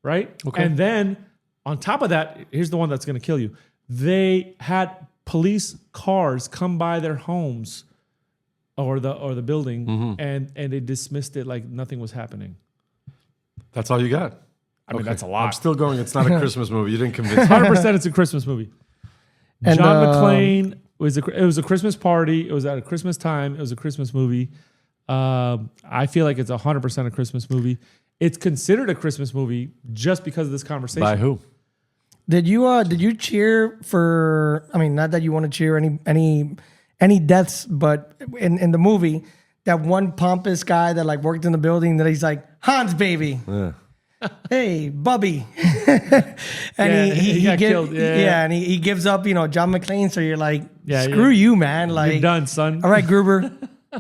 Speaker 3: Right?
Speaker 2: Okay.
Speaker 3: And then on top of that, here's the one that's going to kill you. They had police cars come by their homes or the building and they dismissed it like nothing was happening.
Speaker 2: That's all you got.
Speaker 3: I mean, that's a
Speaker 2: I'm
Speaker 3: lot.
Speaker 2: still going. It's not a Christmas movie. You didn't convince me.
Speaker 3: 100% it's a Christmas movie.
Speaker 1: And,
Speaker 3: John McClane it was a Christmas party. It was at a Christmas time. It was a Christmas movie. I feel like it's 100% a Christmas movie. It's considered a Christmas movie just because of this conversation.
Speaker 2: By who?
Speaker 1: Did you cheer for? I mean, not that you want to cheer any deaths, but in the movie, that one pompous guy that like worked in the building that he's like Hans baby, hey Bubby, and
Speaker 3: Yeah, he got
Speaker 1: gives,
Speaker 3: killed. Yeah.
Speaker 1: and he gives up, John McClane. So you're like,
Speaker 3: Yeah,
Speaker 1: screw you, man. Like,
Speaker 3: You're done, son.
Speaker 1: all right, Gruber,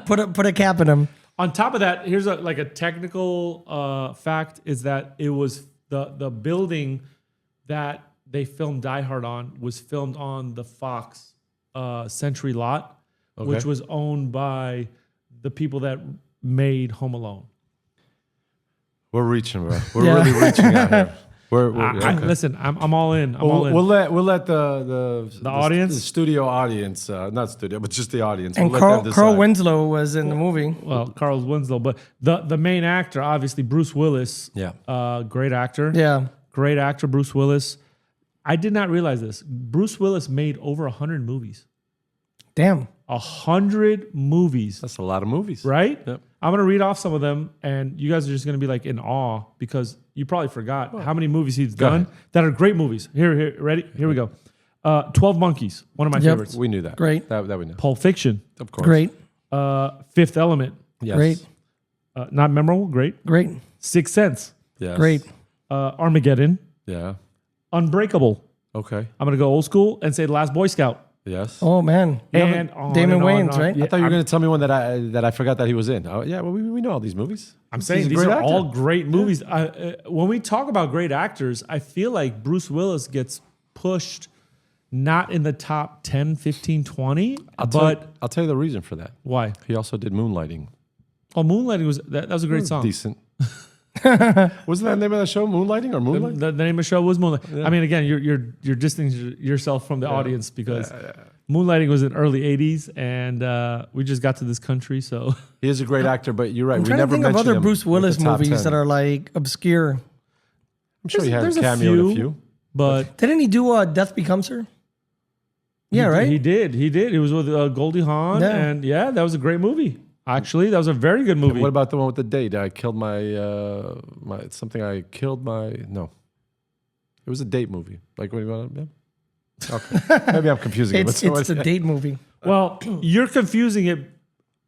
Speaker 1: put a cap in him.
Speaker 3: On top of that, here's a technical fact is that it was the building that they filmed Die Hard on was filmed on the Fox Century lot, which was owned by the people that made Home Alone.
Speaker 2: We're reaching, bro. We're really reaching out here.
Speaker 3: Listen, I'm all in. I'm all in.
Speaker 2: We'll let the
Speaker 3: audience?
Speaker 2: the studio audience, not studio, but just the audience.
Speaker 1: And
Speaker 2: we'll let them decide.
Speaker 1: Carl Winslow was in the movie.
Speaker 3: Well, Carl Winslow, but the main actor, obviously Bruce Willis.
Speaker 2: Yeah.
Speaker 3: Great actor.
Speaker 1: Yeah.
Speaker 3: Great actor, Bruce Willis. I did not realize this. Bruce Willis made over 100 movies.
Speaker 1: Damn.
Speaker 3: 100 movies.
Speaker 2: That's a lot of movies,
Speaker 3: Right?
Speaker 2: Yep.
Speaker 3: I'm going to read off some of them, and you guys are just going to be like in awe because you probably forgot how many movies he's done that are great movies. Here, ready? Here we go. 12 Monkeys, one of my favorites.
Speaker 2: We knew that.
Speaker 1: Great.
Speaker 2: That we knew.
Speaker 3: Pulp Fiction,
Speaker 2: Of course.
Speaker 1: Great.
Speaker 3: Fifth Element,
Speaker 2: Yes.
Speaker 1: Great.
Speaker 3: not memorable, great.
Speaker 1: Great.
Speaker 3: Sixth Sense,
Speaker 2: Yes.
Speaker 1: Great.
Speaker 3: Armageddon,
Speaker 2: Yeah.
Speaker 3: Unbreakable.
Speaker 2: Okay.
Speaker 3: I'm going to go old school and say The Last Boy Scout.
Speaker 2: Yes.
Speaker 1: Oh man.
Speaker 3: And on
Speaker 1: Damon
Speaker 3: and on and
Speaker 1: Wayans,
Speaker 3: on.
Speaker 1: right?
Speaker 3: Yeah,
Speaker 2: I thought you were going to tell me one that I forgot that he was in. Oh, yeah, well, we know all these movies.
Speaker 3: I'm
Speaker 2: He's
Speaker 3: saying
Speaker 2: a
Speaker 3: these
Speaker 2: great
Speaker 3: are
Speaker 2: actor.
Speaker 3: all great movies. When we talk about great actors, I feel like Bruce Willis gets pushed not in the top 10, 15, 20.
Speaker 2: I'll tell you the reason for that.
Speaker 3: Why?
Speaker 2: He also did Moonlighting.
Speaker 3: Oh, Moonlighting was that was a great song.
Speaker 2: Decent. Wasn't that the name of the show, Moonlighting or Moonlight?
Speaker 3: The name of the show was Moonlight. I mean, again, you're distancing yourself from the audience because Moonlighting was in early '80s, and we just got to this country, so
Speaker 2: He is a great actor, but you're right.
Speaker 1: I'm
Speaker 2: we
Speaker 1: trying to
Speaker 2: never
Speaker 1: think of
Speaker 2: mentioned
Speaker 1: other
Speaker 2: him
Speaker 1: Bruce
Speaker 2: with
Speaker 1: Willis
Speaker 2: the top
Speaker 1: movies
Speaker 2: 10.
Speaker 1: that are like obscure.
Speaker 2: I'm sure he had a
Speaker 3: there's a
Speaker 2: cameo in a
Speaker 3: few.
Speaker 2: few.
Speaker 3: But
Speaker 1: Didn't he do Death Becomes Her? Yeah, right.
Speaker 3: He did. He was with Goldie Hawn,
Speaker 1: Yeah.
Speaker 3: and that was a great movie. Actually, that was a very good movie.
Speaker 2: What about the one with the date? I killed my no. It was a date movie. Like what do you want? Yeah. Okay. Maybe I'm confusing it.
Speaker 1: It's
Speaker 2: But
Speaker 1: a date movie.
Speaker 3: Well, you're confusing it,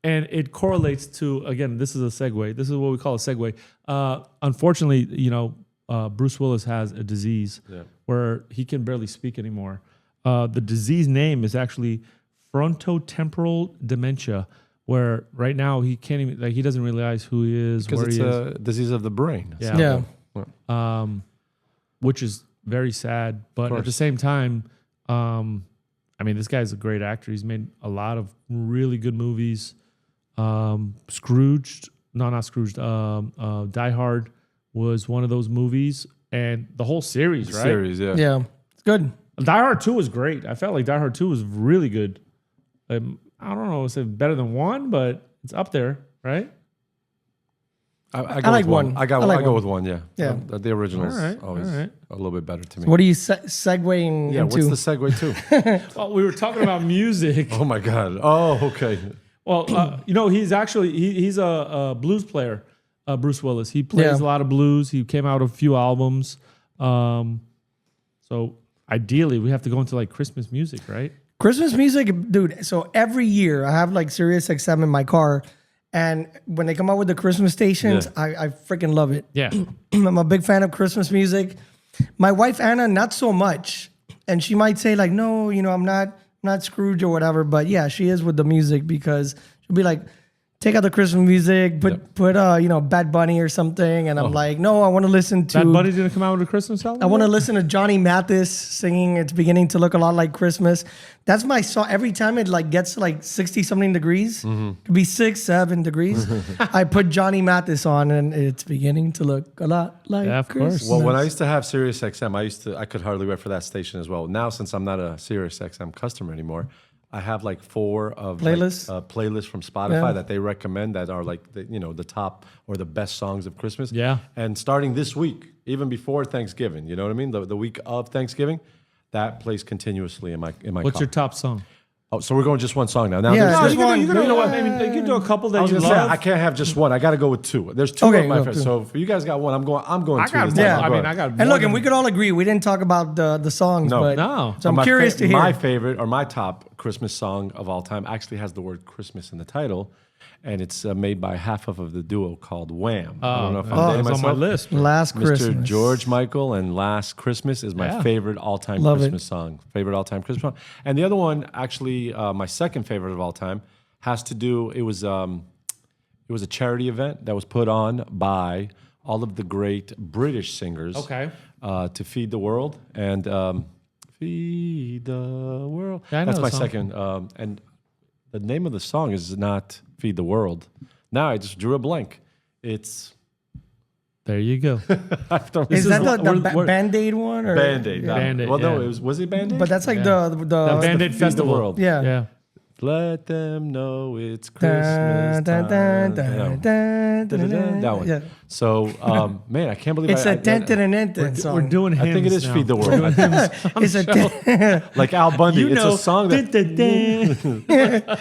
Speaker 3: and it correlates to, again, this is a segue. This is what we call a segue. Unfortunately, Bruce Willis has a disease where he can barely speak anymore. The disease name is actually frontotemporal dementia, where right now he can't even, like, he doesn't realize who he is,
Speaker 2: because
Speaker 3: where
Speaker 2: it's
Speaker 3: he is.
Speaker 2: a disease of the brain.
Speaker 3: Yeah.
Speaker 1: Yeah.
Speaker 3: Which is very sad. But at the same time, I mean, this guy's a great actor. He's made a lot of really good movies. Scrooged, no, not Scrooged. Die Hard was one of those movies, and the whole series, right?
Speaker 2: Series, yeah.
Speaker 1: Yeah, it's good.
Speaker 3: Die Hard 2 was great. I felt like Die Hard 2 was really good. I don't know if it's better than 1, but it's up there, right?
Speaker 2: I go
Speaker 1: like
Speaker 2: with one.
Speaker 1: one.
Speaker 2: I
Speaker 1: I like
Speaker 2: go
Speaker 1: one.
Speaker 2: with one. Yeah.
Speaker 1: Yeah.
Speaker 2: The original's
Speaker 3: All right,
Speaker 2: always
Speaker 3: all right.
Speaker 2: a little bit better to me.
Speaker 1: What are you segueing
Speaker 2: Yeah.
Speaker 1: into?
Speaker 2: What's the segue to?
Speaker 3: Well, we were talking about music.
Speaker 2: Oh my God. Oh, okay.
Speaker 3: Well, he's actually he's a blues player, Bruce Willis. He plays a lot of blues. He came out with a few albums. So ideally, we have to go into like Christmas music, right?
Speaker 1: Christmas music, dude. So every year I have like Sirius XM in my car, and when they come out with the Christmas stations, I freaking love it.
Speaker 3: Yeah.
Speaker 1: I'm a big fan of Christmas music. My wife Anna, not so much, and she might say like, no, I'm not Scrooge or whatever, but yeah, she is with the music because she'll be like, take out the Christmas music, put Bad Bunny or something, and I'm like, no, I want to listen to.
Speaker 3: Bad Bunny didn't come out with a Christmas album.
Speaker 1: I want to listen to Johnny Mathis singing "It's Beginning to Look a Lot Like Christmas." That's my song. Every time it like gets to like 60-something degrees, could be 6-7 degrees, I put Johnny Mathis on, and it's beginning to look a lot like
Speaker 3: Yeah, of course.
Speaker 1: Christmas.
Speaker 2: Well, when I used to have Sirius XM, I could hardly wait for that station as well. Now, since I'm not a Sirius XM customer anymore, I have like 4 of
Speaker 1: Playlists?
Speaker 2: playlists from Spotify that they recommend that are like the top or the best songs of Christmas.
Speaker 3: Yeah.
Speaker 2: And starting this week, even before Thanksgiving, you know what I mean? The week of Thanksgiving, that plays continuously in my
Speaker 3: What's
Speaker 2: car.
Speaker 3: your top song?
Speaker 2: Oh, so we're going just one song now. Now
Speaker 1: Yeah,
Speaker 2: there's
Speaker 1: just
Speaker 3: you can
Speaker 1: one.
Speaker 3: do, you can
Speaker 2: You know what?
Speaker 3: I mean, you can do a couple that
Speaker 2: I was
Speaker 3: you
Speaker 2: gonna say
Speaker 3: love.
Speaker 2: I can't have just one. I got to go with 2. There's 2
Speaker 1: Okay,
Speaker 2: of my
Speaker 1: go
Speaker 2: favorites.
Speaker 1: 2.
Speaker 2: So if you guys got one, I'm going
Speaker 3: I
Speaker 2: 2.
Speaker 3: got
Speaker 2: this
Speaker 3: one.
Speaker 2: time.
Speaker 1: Yeah.
Speaker 3: I
Speaker 2: Go
Speaker 3: mean,
Speaker 2: ahead.
Speaker 3: I got.
Speaker 1: And
Speaker 3: more
Speaker 1: look,
Speaker 3: than-
Speaker 1: and we could all agree we didn't talk about the songs,
Speaker 2: No.
Speaker 1: but
Speaker 3: No.
Speaker 1: so I'm
Speaker 2: My
Speaker 1: curious to hear.
Speaker 2: My favorite or my top Christmas song of all time actually has the word Christmas in the title, and it's made by half of the duo called Wham. I don't know if I'm dating
Speaker 3: it's on my
Speaker 2: myself.
Speaker 3: list. bro.
Speaker 1: Last
Speaker 2: Mr.
Speaker 1: Christmas.
Speaker 2: George Michael and Last Christmas is my
Speaker 3: Yeah.
Speaker 2: favorite all-time
Speaker 1: Love it.
Speaker 2: Christmas song. Favorite all-time Christmas song. And the other one, actually, my second favorite of all time, has to do. It was a charity event that was put on by all of the great British singers.
Speaker 3: Okay.
Speaker 2: To feed the world and feed the world.
Speaker 3: Yeah, I know
Speaker 2: That's
Speaker 3: the
Speaker 2: my
Speaker 3: song.
Speaker 2: second. And the name of the song is not "Feed the World." Now I just drew a blank. It's
Speaker 3: There you go.
Speaker 1: Is that the
Speaker 3: we're-
Speaker 1: Band-Aid one? Or?
Speaker 2: Band-Aid.
Speaker 1: Yeah.
Speaker 3: Band-Aid,
Speaker 2: Well, no,
Speaker 3: yeah.
Speaker 2: was it Band-Aid?
Speaker 1: But that's like
Speaker 3: Yeah.
Speaker 1: the
Speaker 3: Band-Aid
Speaker 2: Feed the
Speaker 3: Festival.
Speaker 2: World.
Speaker 1: yeah.
Speaker 3: Yeah.
Speaker 2: Let them know it's
Speaker 1: Dun,
Speaker 2: Christmas
Speaker 1: dun,
Speaker 2: time.
Speaker 1: dun, dun,
Speaker 2: Yeah.
Speaker 1: dun, dun, dun.
Speaker 2: That one.
Speaker 1: Yeah.
Speaker 2: So, man, I can't believe
Speaker 1: It's a dun, dun, dun, dun song.
Speaker 3: We're doing hymns
Speaker 2: I think it is
Speaker 3: now.
Speaker 2: Feed the World.
Speaker 1: It's a dun-
Speaker 2: Like Al Bundy.
Speaker 3: You
Speaker 2: It's
Speaker 3: know.
Speaker 2: a song that.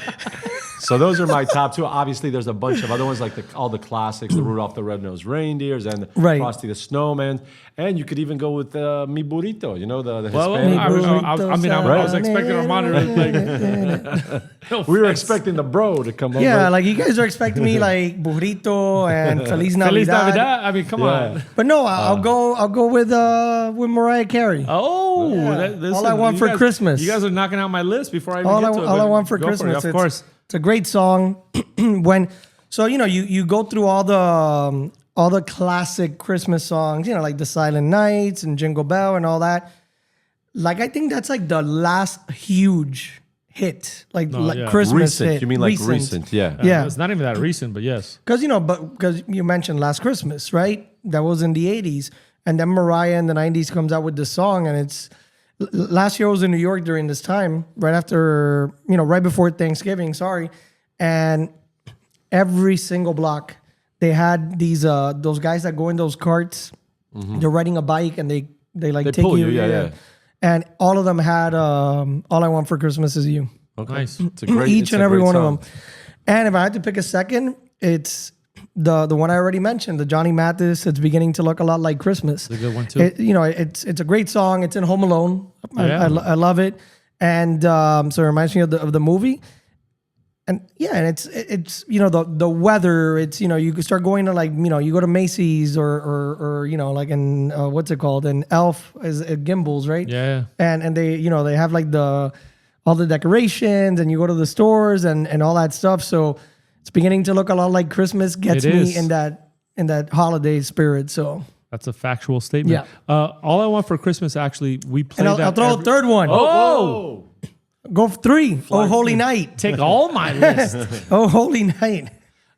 Speaker 2: So those are my top 2. Obviously, there's a bunch of other ones like all the classics, the Rudolph the Red-Nosed Reindeers and
Speaker 1: Right.
Speaker 2: Frosty the Snowman. And you could even go with Mi Burrito, the
Speaker 3: Well,
Speaker 2: Hispanic
Speaker 3: I
Speaker 2: version.
Speaker 3: was expecting Armando to like.
Speaker 2: We were expecting the bro to come over.
Speaker 1: yeah, like you guys are expecting me like burrito and Feliz Navidad.
Speaker 3: Feliz Navidad. I mean, come
Speaker 2: Yeah.
Speaker 3: on.
Speaker 1: But no, I'll go with Mariah Carey.
Speaker 3: Oh,
Speaker 1: All I want
Speaker 3: you
Speaker 1: for
Speaker 3: guys-
Speaker 1: Christmas.
Speaker 3: You guys are knocking out my list before I even
Speaker 1: all
Speaker 3: get
Speaker 1: I,
Speaker 3: to it.
Speaker 1: all
Speaker 3: but
Speaker 1: I want for
Speaker 3: go it,
Speaker 1: Christmas.
Speaker 3: of course.
Speaker 1: It's a great song. You go through all the classic Christmas songs, like the Silent Nights and Jingle Bell and all that. Like I think that's like the last huge hit, like
Speaker 3: yeah.
Speaker 1: Christmas
Speaker 2: Recent.
Speaker 1: hit.
Speaker 2: You mean like recent? Yeah.
Speaker 1: Yeah.
Speaker 3: It's not even that recent, but yes.
Speaker 1: Because you mentioned Last Christmas, right? That was in the 80s. And then Mariah in the 90s comes out with this song. And it's last year I was in New York during this time, right after, right before Thanksgiving, sorry. And every single block, they had those guys that go in those carts. They're riding a bike and they take
Speaker 2: pull
Speaker 1: you.
Speaker 2: you, yeah.
Speaker 1: And all of them had All I Want for Christmas Is You.
Speaker 2: Okay.
Speaker 3: Nice.
Speaker 2: It's a great,
Speaker 1: Each
Speaker 2: it's
Speaker 1: and
Speaker 2: a
Speaker 1: every
Speaker 2: great
Speaker 1: one
Speaker 2: song.
Speaker 1: of them. And if I had to pick a second, it's the one I already mentioned, the Johnny Mathis. It's beginning to look a lot like Christmas.
Speaker 3: It's a good one too.
Speaker 1: It's a great song. It's in Home Alone.
Speaker 3: Yeah.
Speaker 1: I love it, and so it reminds me of the movie. And yeah, and it's the weather. It's you could start going to like you go to Macy's or like in what's it called, in Elf is Gimbals, right?
Speaker 3: Yeah.
Speaker 1: And they they have like all the decorations, and you go to the stores and all that stuff. So it's beginning to look a lot like Christmas. Gets
Speaker 3: It
Speaker 1: me
Speaker 3: is.
Speaker 1: in that holiday spirit. So
Speaker 3: That's a factual statement.
Speaker 1: Yeah.
Speaker 3: All I Want for Christmas, actually, we played
Speaker 1: and
Speaker 3: that.
Speaker 1: I'll throw a third one.
Speaker 3: Oh,
Speaker 1: Go for 3. Oh Holy Night.
Speaker 3: take all my list.
Speaker 1: Oh Holy Night.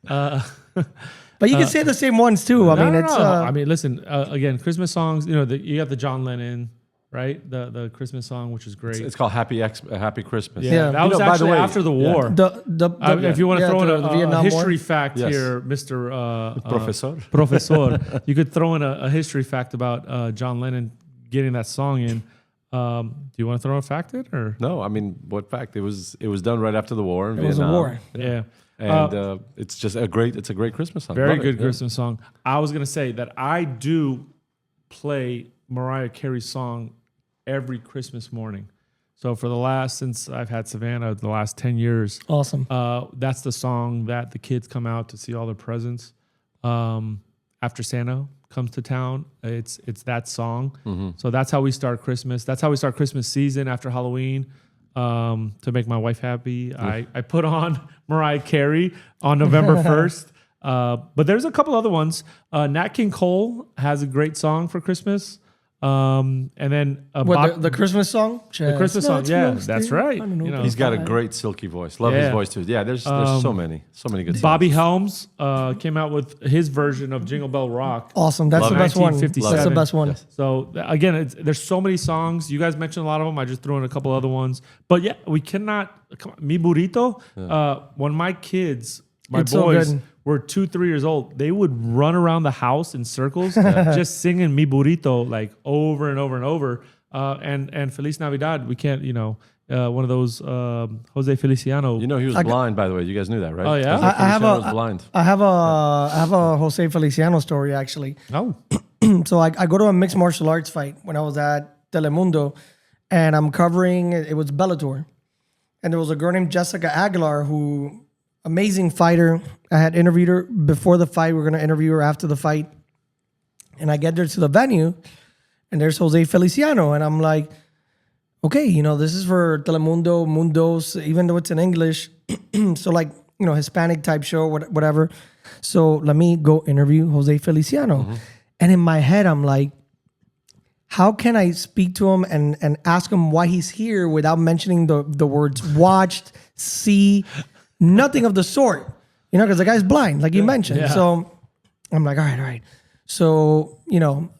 Speaker 1: But you can say the same ones too. I mean, it's
Speaker 3: I mean, listen, again, Christmas songs, you got the John Lennon, right? The Christmas song, which is great.
Speaker 2: It's called Happy Christmas.
Speaker 1: Yeah.
Speaker 3: That was
Speaker 2: by the
Speaker 3: actually
Speaker 2: way,
Speaker 3: after the war. If you want to throw in a
Speaker 1: Vietnam
Speaker 3: history
Speaker 1: War.
Speaker 3: fact
Speaker 2: Yes.
Speaker 3: here, Mr.
Speaker 2: Professor.
Speaker 3: Professor, you could throw in a history fact about John Lennon getting that song in. Do you want to throw a fact in, or
Speaker 2: No, I mean, what fact? It was done right after the war in
Speaker 1: It was a
Speaker 2: Vietnam.
Speaker 1: war.
Speaker 3: yeah?
Speaker 2: And it's just it's a great Christmas song.
Speaker 3: Very
Speaker 2: Love it.
Speaker 3: good
Speaker 2: Yeah.
Speaker 3: Christmas song. I was gonna say that I do play Mariah Carey's song every Christmas morning. So for the last, since I've had Savannah, the last 10 years,
Speaker 1: Awesome.
Speaker 3: that's the song that the kids come out to see all their presents. After Santa comes to town, it's that song. So that's how we start Christmas. That's how we start Christmas season after Halloween. To make my wife happy, I put on Mariah Carey on November 1st. But there's a couple other ones. Nat King Cole has a great song for Christmas. And then
Speaker 1: The Christmas song?
Speaker 3: the Christmas song. Yeah, that's right.
Speaker 1: I don't know.
Speaker 3: You know,
Speaker 2: He's got a great silky voice. Love his
Speaker 3: Yeah.
Speaker 2: voice too. Yeah, there's so many good songs.
Speaker 3: Bobby Helms came out with his version of Jingle Bell Rock.
Speaker 1: Awesome. That's
Speaker 2: Love
Speaker 1: the
Speaker 2: it.
Speaker 1: best one.
Speaker 3: 1957.
Speaker 1: That's the best one.
Speaker 2: Yes.
Speaker 3: So again, there's so many songs. You guys mentioned a lot of them. I just threw in a couple other ones. But yeah, we cannot. Mi Burrito. When my kids, my
Speaker 1: It's so
Speaker 3: boys,
Speaker 1: good.
Speaker 3: were 2-3 years old, they would run around the house in circles, just singing Mi Burrito like over and over and over. And Feliz Navidad. We can't, one of those Jose Feliciano.
Speaker 2: You know he was blind, by the way. You guys knew that, right?
Speaker 3: Oh, yeah?
Speaker 2: Jose
Speaker 1: I have
Speaker 2: Feliciano
Speaker 1: a
Speaker 2: was blind.
Speaker 1: I have a Jose Feliciano story actually.
Speaker 3: Oh,
Speaker 1: So I go to a mixed martial arts fight when I was at Telemundo, and I'm covering. It was Bellator, and there was a girl named Jessica Aguilar who, amazing fighter. I had interviewed her before the fight. We're gonna interview her after the fight, and I get there to the venue, and there's Jose Feliciano, and I'm like, okay, this is for Telemundo, Mundos, even though it's in English, so like Hispanic type show, whatever. So let me go interview Jose Feliciano. And in my head, I'm like, how can I speak to him and ask him why he's here without mentioning the words watched, see, nothing of the sort? Because the guy's blind, like you mentioned.
Speaker 3: Yeah.
Speaker 1: So I'm like, all right. So,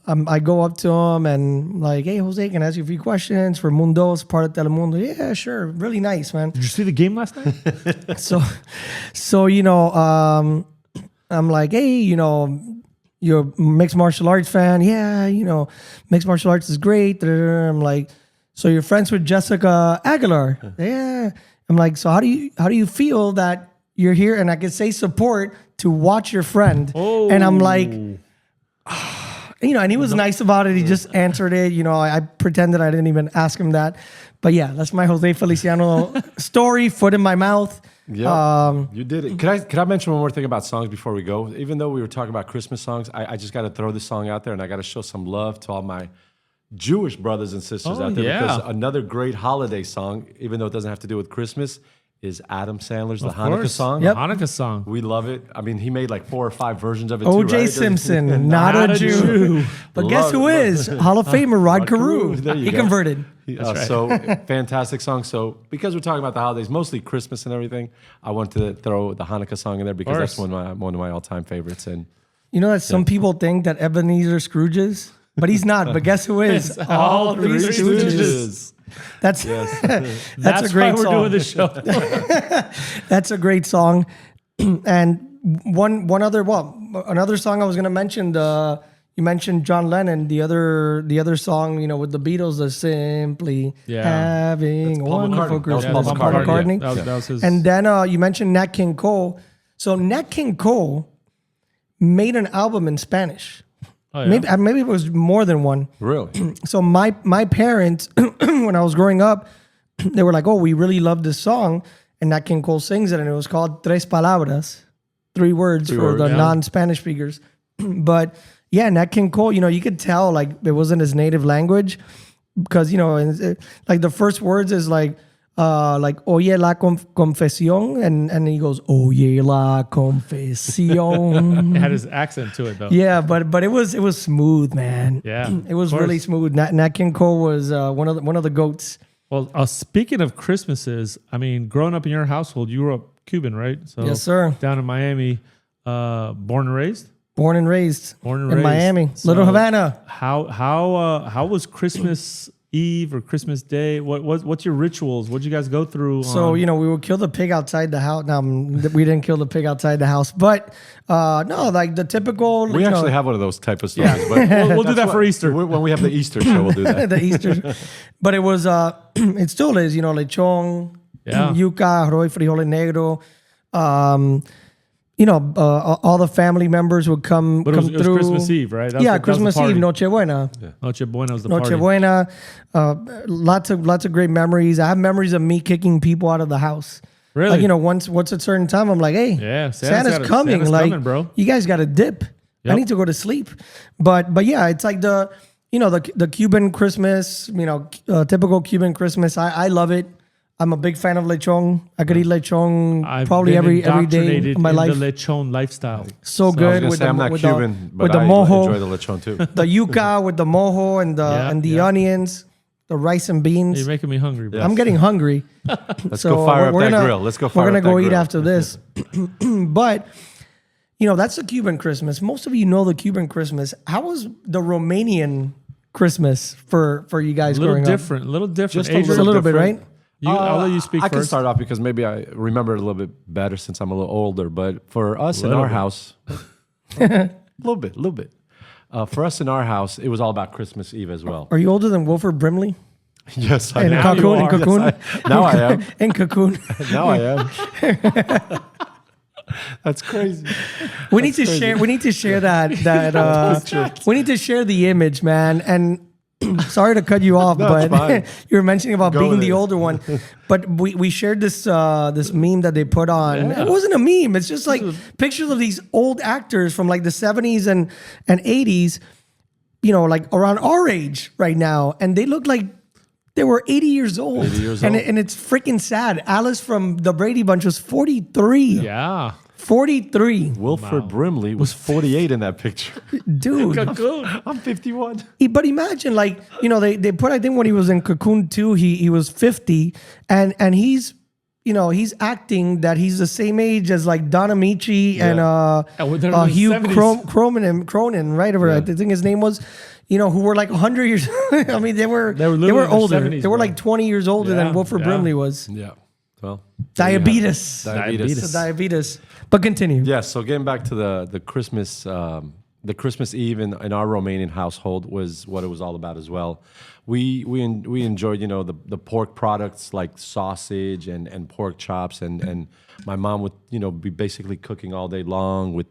Speaker 1: I go up to him and like, hey, Jose, can I ask you a few questions for Mundos, part of Telemundo? Yeah, sure. Really nice, man.
Speaker 3: did you see the game last night?
Speaker 1: So, I'm like, hey, you're a mixed martial arts fan. Yeah, mixed martial arts is great. I'm like, so you're friends with Jessica Aguilar? Yeah. I'm like, so how do you feel that you're here and I can say support to watch your friend?
Speaker 3: Oh.
Speaker 1: And I'm like, and he was nice about it. He just answered it. I pretended I didn't even ask him that. But yeah, that's my Jose Feliciano story, foot in my mouth.
Speaker 2: Yeah, you did it. Can I mention one more thing about songs before we go? Even though we were talking about Christmas songs, I just got to throw this song out there, and I got to show some love to all my Jewish brothers and sisters out there, because another great holiday song, even though it doesn't have to do with Christmas, is Adam Sandler's The Hanukkah song.
Speaker 1: Yep.
Speaker 3: Hanukkah song.
Speaker 2: We love it. I mean, he made like 4 or 5 versions of it too,
Speaker 1: O.J.
Speaker 2: right?
Speaker 1: Simpson, not a Jew. But guess who is? Hall of Famer Rod Carew.
Speaker 2: There you
Speaker 1: He
Speaker 2: go.
Speaker 1: converted.
Speaker 2: So fantastic song. So because we're talking about the holidays, mostly Christmas and everything, I wanted to throw the Hanukkah song in there because that's one of my all-time favorites. And
Speaker 1: That some people think that Ebenezer Scrooge is, but he's not. But guess who is? All three Stooges. That's
Speaker 3: That's
Speaker 1: a great
Speaker 3: why we're
Speaker 1: song.
Speaker 3: doing the show.
Speaker 1: That's a great song. And another song I was gonna mention. You mentioned John Lennon. The other song, with the Beatles, the Simply Having a
Speaker 2: Paul
Speaker 1: Wonderful
Speaker 2: McCartney. That was
Speaker 1: Christmas.
Speaker 2: Paul McCartney.
Speaker 3: Yeah. That was his.
Speaker 1: And then you mentioned Nat King Cole. So Nat King Cole made an album in Spanish.
Speaker 3: Oh, yeah.
Speaker 1: Maybe it was more than one.
Speaker 2: really,
Speaker 1: So my parents, when I was growing up, they were like, "Oh, we really love this song," and Nat King Cole sings it, and it was called Tres Palabras, 3 words for
Speaker 2: words,
Speaker 1: the
Speaker 2: yeah.
Speaker 1: non-Spanish speakers. But yeah, Nat King Cole, you could tell like it wasn't his native language, because like the first words is like oye la confesión, and he goes oye la confesión.
Speaker 3: It had his accent to it though.
Speaker 1: Yeah, but it was smooth, man.
Speaker 3: Yeah,
Speaker 1: It was
Speaker 3: of
Speaker 1: really
Speaker 3: course.
Speaker 1: smooth. Nat King Cole was one of the goats.
Speaker 3: Well, speaking of Christmases, I mean, growing up in your household, you were a Cuban, right? So
Speaker 1: Yes, sir.
Speaker 3: Down in Miami, born and raised.
Speaker 1: Born and raised
Speaker 3: Born and
Speaker 1: in
Speaker 3: raised.
Speaker 1: Miami,
Speaker 3: So
Speaker 1: Little Havana.
Speaker 3: How was Christmas Eve or Christmas Day? What's your rituals? What'd you guys go through?
Speaker 1: So, we would kill the pig outside the house. No, we didn't kill the pig outside the house. But, no, like the typical...
Speaker 2: We actually have one of those type of stories. But
Speaker 3: we'll do that for Easter.
Speaker 2: When we have the Easter show, we'll do that.
Speaker 1: the Easter. But it was... it still is, lechon, yuca, arroz, frijoles negro. All the family members would come
Speaker 3: But it was
Speaker 1: through.
Speaker 3: Christmas Eve, right? That was
Speaker 1: Christmas Eve, Nochebuena.
Speaker 3: Nochebuena was the party.
Speaker 1: Nochebuena, lots of great memories. I have memories of me kicking people out of the house.
Speaker 3: Really?
Speaker 1: Like, once a certain time, I'm like, hey,
Speaker 3: Yeah,
Speaker 1: Santa's coming.
Speaker 3: Santa's
Speaker 1: like,
Speaker 3: coming, bro.
Speaker 1: You guys got to dip.
Speaker 3: Yep.
Speaker 1: I need to go to sleep. But yeah, it's like the Cuban Christmas, typical Cuban Christmas. I love it. I'm a big fan of lechon. I could eat lechon
Speaker 3: I've
Speaker 1: probably
Speaker 3: been
Speaker 1: every day
Speaker 3: indoctrinated
Speaker 1: of my
Speaker 3: in
Speaker 1: life.
Speaker 3: the lechon lifestyle.
Speaker 1: So
Speaker 2: I was
Speaker 1: good
Speaker 2: gonna
Speaker 1: with
Speaker 2: say, I'm not
Speaker 1: with
Speaker 2: Cuban,
Speaker 1: the,
Speaker 2: but
Speaker 1: with the
Speaker 2: I
Speaker 1: mojo,
Speaker 2: enjoy the lechon too.
Speaker 1: the yuca with the mojo and the onions, the rice and beans.
Speaker 3: You're making me hungry, bro.
Speaker 1: I'm getting hungry.
Speaker 2: Let's go fire up that grill. Let's go fire
Speaker 1: We're
Speaker 2: up
Speaker 1: gonna
Speaker 2: that
Speaker 1: go eat
Speaker 2: grill.
Speaker 1: after this. But that's the Cuban Christmas. Most of you know the Cuban Christmas. How was the Romanian Christmas for you guys
Speaker 3: a little
Speaker 1: growing
Speaker 3: different, a little different.
Speaker 2: Just a
Speaker 1: up? A little bit, right?
Speaker 3: I'll let you speak
Speaker 2: I
Speaker 3: first.
Speaker 2: can start off because maybe I remember it a little bit better since I'm a little older. But for us in
Speaker 3: Little
Speaker 2: our
Speaker 3: bit.
Speaker 2: house, a little bit. For us in our house, it was all about Christmas Eve as well.
Speaker 1: Are you older than Wilford Brimley?
Speaker 2: Yes, I
Speaker 1: And
Speaker 2: am.
Speaker 3: Now you
Speaker 1: Cocoon?
Speaker 3: are.
Speaker 1: And Cocoon?
Speaker 2: Yes, now I am.
Speaker 1: And Cocoon.
Speaker 2: Now I am. That's crazy.
Speaker 1: We need to share. We need to share that. We need to share the image, man. And sorry to cut you off,
Speaker 2: No, it's
Speaker 1: but
Speaker 2: fine.
Speaker 1: you were mentioning about
Speaker 2: Go
Speaker 1: being
Speaker 2: with
Speaker 1: the
Speaker 2: it.
Speaker 1: older one. But we shared this meme that they put on.
Speaker 3: Yeah.
Speaker 1: It wasn't a meme. It's just like pictures of these old actors from like the 70s and 80s. Like around our age right now, and they look like they were 80 years old.
Speaker 2: 80 years
Speaker 1: and
Speaker 2: old.
Speaker 1: and it's freaking sad. Alice from the Brady Bunch was 43.
Speaker 3: Yeah.
Speaker 1: 43.
Speaker 2: Wilford Brimley was 48 in that picture.
Speaker 1: Dude.
Speaker 3: Cocoon.
Speaker 2: I'm 51.
Speaker 1: But imagine, like, they put, I think when he was in Cocoon 2, he was 50, and he's, he's acting that he's the same age as like Don Amici and
Speaker 3: well, they're in the
Speaker 1: Hugh
Speaker 3: 70s.
Speaker 1: Cronin, right? Over, I think his name was, who were like 100 years. I mean, they were
Speaker 3: literally in their
Speaker 1: older.
Speaker 3: 70s,
Speaker 1: they were
Speaker 3: bro.
Speaker 1: like 20 years older
Speaker 3: Yeah,
Speaker 1: than Wilford
Speaker 3: yeah.
Speaker 1: Brimley was.
Speaker 2: Yeah. Well,
Speaker 1: Diabetes.
Speaker 2: Diabetes.
Speaker 1: It's a diabetes. But continue.
Speaker 2: Yeah, so getting back to the Christmas Eve in our Romanian household was what it was all about as well. We enjoyed the pork products like sausage and pork chops and my mom would be basically cooking all day long with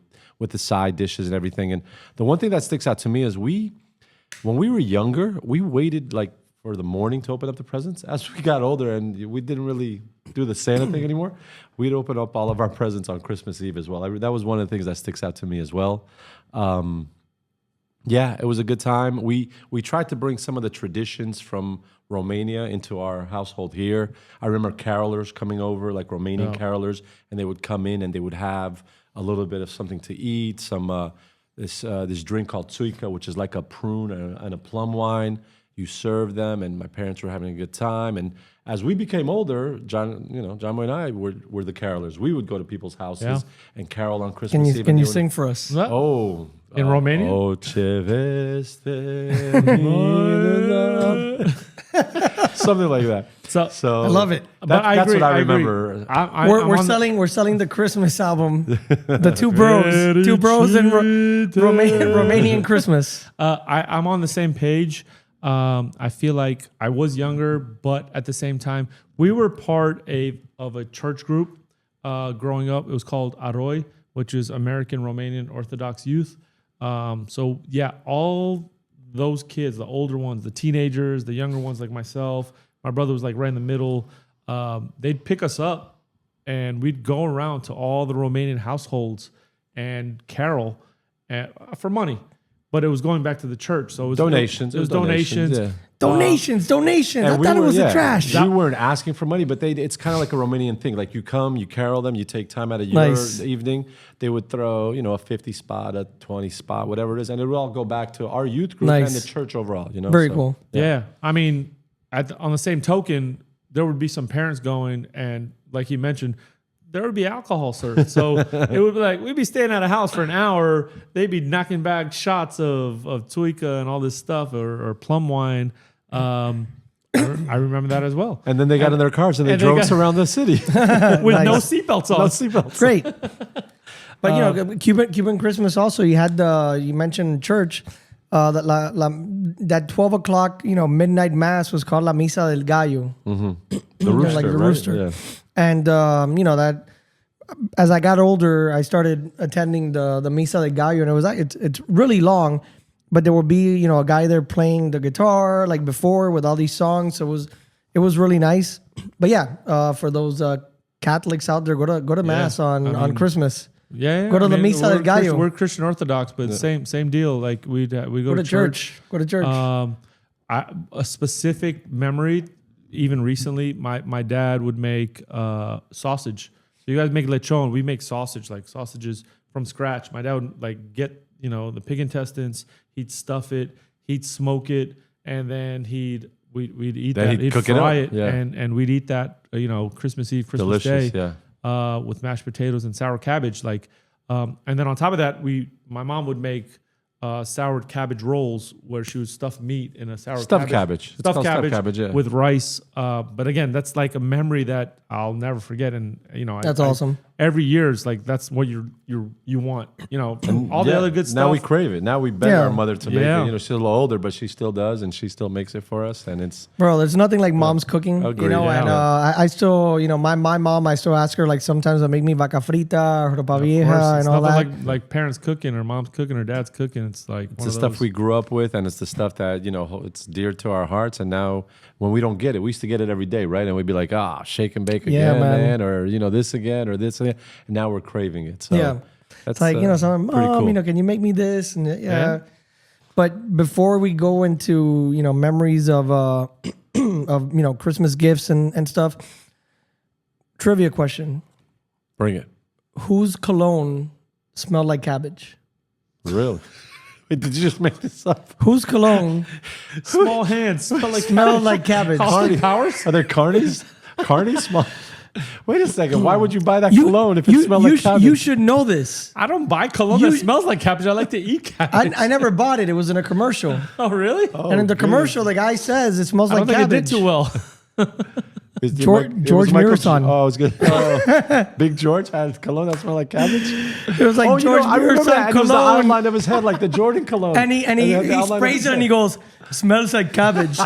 Speaker 2: the side dishes and everything. And the one thing that sticks out to me is when we were younger, we waited like for the morning to open up the presents. As we got older and we didn't really do the Santa thing anymore, we'd open up all of our presents on Christmas Eve as well. That was one of the things that sticks out to me as well. Yeah, it was a good time. We tried to bring some of the traditions from Romania into our household here. I remember carolers coming over, like Romanian carolers, and they would come in and they would have a little bit of something to eat, this drink called tsuika, which is like a prune and a plum wine. You serve them, and my parents were having a good time. And as we became older, John and I were the carolers. We would go to people's houses and carol on Christmas Eve.
Speaker 1: Can you sing for us?
Speaker 3: What?
Speaker 2: Oh,
Speaker 3: In Romanian?
Speaker 2: Oh, ce veste something like that.
Speaker 3: So
Speaker 1: I love it.
Speaker 3: But I
Speaker 2: that's
Speaker 3: agree,
Speaker 2: what I
Speaker 3: agree.
Speaker 2: remember.
Speaker 1: We're selling the Christmas album, the two bros in Romanian Christmas.
Speaker 3: I'm on the same page. I feel like I was younger, but at the same time, we were part of a church group growing up. It was called Aroi, which is American Romanian Orthodox Youth. So yeah, all those kids, the older ones, the teenagers, the younger ones like myself, my brother was like right in the middle. They'd pick us up and we'd go around to all the Romanian households and carol for money. But it was going back to the church. So it was
Speaker 2: Donations.
Speaker 3: It was donations.
Speaker 2: Yeah.
Speaker 1: Donations. I
Speaker 2: And
Speaker 1: thought it was the trash.
Speaker 2: We weren't asking for money, but it's kind of like a Romanian thing. Like you come, you carol them, you take time out of your
Speaker 1: Nice.
Speaker 2: evening. They would throw, a 50 spot, a 20 spot, whatever it is, and it would all go back to our youth group
Speaker 1: Nice.
Speaker 2: and the church overall.
Speaker 1: Very cool.
Speaker 3: Yeah. I mean, on the same token, there would be some parents going, and like you mentioned, there would be alcohol served. So it would be like, we'd be staying at a house for an hour. They'd be knocking back shots of Tuica and all this stuff or plum wine. I remember that as well.
Speaker 2: And then they got in their cars and they drove us around the city
Speaker 3: With no seatbelts on.
Speaker 2: no seatbelts.
Speaker 1: Great. But Cuban Christmas also, you had you mentioned church, that 12 o'clock, midnight mass was called La Misa del Gallo.
Speaker 2: The rooster,
Speaker 1: like the
Speaker 2: right?
Speaker 1: rooster.
Speaker 2: Yeah.
Speaker 1: And, that as I got older, I started attending the Misa del Gallo, and it's really long, but there would be, a guy there playing the guitar like before with all these songs. So it was really nice. But yeah, for those Catholics out there, go to mass on Christmas.
Speaker 3: Yeah,
Speaker 1: Go to the Misa del Gallo.
Speaker 3: We're Christian Orthodox, but same deal. Like we go to church.
Speaker 1: Go to church.
Speaker 3: A specific memory, even recently, my dad would make sausage. So you guys make lechon. We make sausage, like sausages from scratch. My dad would get the pig intestines. He'd stuff it. He'd smoke it, and then we'd eat that. He'd fry it, and we'd eat that. Christmas Eve, Christmas
Speaker 2: Delicious,
Speaker 3: Day. Yeah. With mashed potatoes and sour cabbage, and then on top of that, my mom would make soured cabbage rolls where she would stuff meat in a
Speaker 2: Stuffed cabbage.
Speaker 3: Stuffed cabbage,
Speaker 2: yeah.
Speaker 3: with rice. But again, that's like a memory that I'll never forget. And
Speaker 1: that's awesome.
Speaker 3: Every year is like that's what you want. And all the other good stuff.
Speaker 2: Now we crave it. Now we beg our mother to make it. She's a little older, but she still does, and she still makes it for us. And it's
Speaker 1: there's nothing like mom's cooking.
Speaker 2: Agreed.
Speaker 1: And I still, my mom, I still ask her like sometimes to make me vaca frita or ropa vieja and all that.
Speaker 3: Like parents cooking or mom's cooking or dad's cooking. It's like
Speaker 2: it's the stuff we grew up with, and it's the stuff that it's dear to our hearts. And now when we don't get it, we used to get it every day, right? And we'd be like, shake and bake again, man, or this again, or this again. And now we're craving it. So
Speaker 1: that's like so Mom, cool. Can you make me this? And But before we go into memories of of Christmas gifts and stuff, trivia question.
Speaker 2: Bring it.
Speaker 1: Whose cologne smelled like cabbage?
Speaker 2: Really? Wait, did you just make this up?
Speaker 1: Whose cologne?
Speaker 3: Small hands
Speaker 1: smell like cabbage.
Speaker 3: Carney Powers?
Speaker 2: Are there carnies? Carnies? Small. Wait a second. Why would you buy that cologne if it smelled like cabbage?
Speaker 1: You should know this.
Speaker 3: I don't buy cologne that smells like cabbage. I like to eat cabbage.
Speaker 1: I never bought it. It was in a commercial.
Speaker 3: Oh, really?
Speaker 1: And in the commercial, the guy says it smells like cabbage.
Speaker 3: I don't think it did too well.
Speaker 1: George Mirasan.
Speaker 2: Oh, it was good. Big George had cologne that smelled like cabbage.
Speaker 1: It was like George
Speaker 2: I remember that. And it was the
Speaker 1: cologne.
Speaker 2: outline of his head, like the Jordan cologne.
Speaker 1: And he sprays it and he goes, smells like cabbage.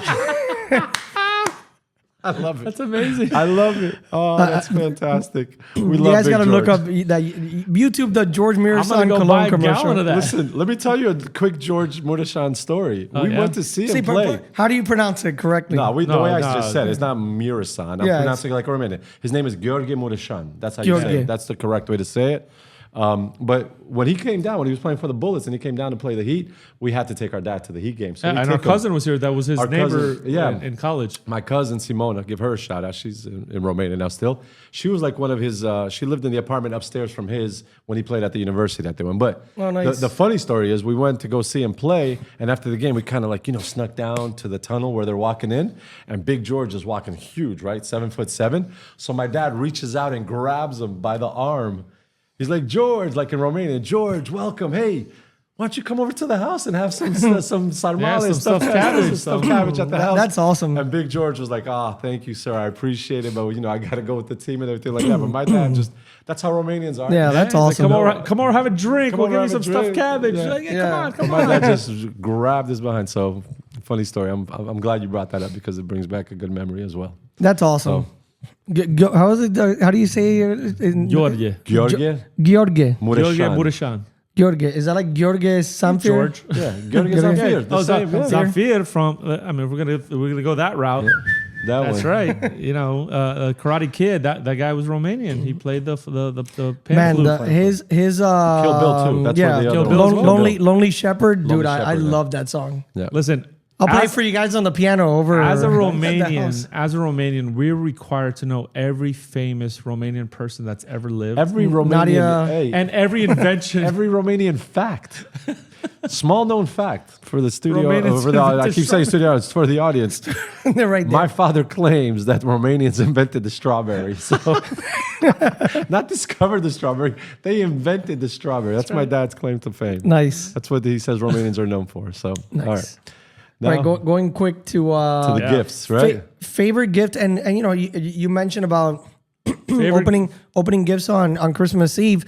Speaker 2: I love it.
Speaker 3: That's amazing.
Speaker 2: I love it. Oh, that's fantastic. We love
Speaker 1: You guys got to
Speaker 2: George.
Speaker 1: look up that YouTube the George Mirasan
Speaker 3: go
Speaker 1: cologne
Speaker 3: buy a
Speaker 1: commercial.
Speaker 3: gallon of that.
Speaker 2: Listen, let me tell you a quick George Murashan story. We went to see him play.
Speaker 1: How do you pronounce it correctly?
Speaker 2: The way I just said it, it's not Mirasan. I'm pronouncing it like a Romanian. His name is Gheorghe Mureșan. That's how you say it. That's the correct way to say it. But when he came down, when he was playing for the Bullets and he came down to play the Heat, we had to take our dad to the Heat game. So
Speaker 3: and our cousin was here. That was his neighbor in college.
Speaker 2: My cousin, Simona, give her a shout out. She's in Romania now still. She was like one of his, she lived in the apartment upstairs from his when he played at the university that they went. But
Speaker 1: nice.
Speaker 2: the funny story is we went to go see him play. And after the game, we kind of snuck down to the tunnel where they're walking in. And Big George is walking huge, right? 7'7". So my dad reaches out and grabs him by the arm. He's like, George, like in Romanian, George, welcome. Hey, why don't you come over to the house and have some sarmale,
Speaker 3: stuffed cabbage,
Speaker 2: stuffed cabbage at the house?
Speaker 1: That's awesome.
Speaker 2: And Big George was like, thank you, sir. I appreciate it. But, I got to go with the team and everything like that. But my dad that's how Romanians are.
Speaker 1: Yeah, that's awesome.
Speaker 3: Like, come over, have a drink. We'll give you some stuffed cabbage.
Speaker 2: Yeah.
Speaker 3: Like, come on.
Speaker 2: My dad just grabbed his behind. So, funny story. I'm glad you brought that up because it brings back a good memory as well.
Speaker 1: That's awesome. How is it? How do you say it?
Speaker 3: Gheorghe.
Speaker 1: Gheorghe
Speaker 3: Mureșan.
Speaker 1: Gheorghe. Is that like Gheorghe Samfir?
Speaker 3: George.
Speaker 2: Yeah, Gheorghe Zamfir.
Speaker 3: Zamfir from. I mean, we're gonna go that route.
Speaker 2: Yeah,
Speaker 3: that's right. Karate Kid. That guy was Romanian. He played the pan
Speaker 1: Man,
Speaker 3: flute.
Speaker 1: his
Speaker 2: Kill Bill too. That's where the
Speaker 3: Kill Bill as well.
Speaker 1: Lonely Shepherd, dude. I
Speaker 2: Shepherd,
Speaker 1: love that song.
Speaker 2: Yeah.
Speaker 3: Listen.
Speaker 1: I'll play it for you guys on the piano over.
Speaker 3: As a Romanian, we're required to know every famous Romanian person that's ever lived.
Speaker 2: Every Romanian
Speaker 3: and every invention.
Speaker 2: Every Romanian fact. Small known fact for the studio. I keep saying studio, it's for the audience.
Speaker 1: They're right there.
Speaker 2: My father claims that Romanians invented the strawberry. So, not discovered the strawberry, they invented the strawberry. That's my dad's claim to fame.
Speaker 1: Nice.
Speaker 2: That's what he says Romanians are known for. So,
Speaker 1: nice.
Speaker 2: All right. No.
Speaker 1: Right, going quick to
Speaker 2: the gifts, right?
Speaker 1: Favorite gift, and you know, you mentioned about opening gifts on Christmas Eve.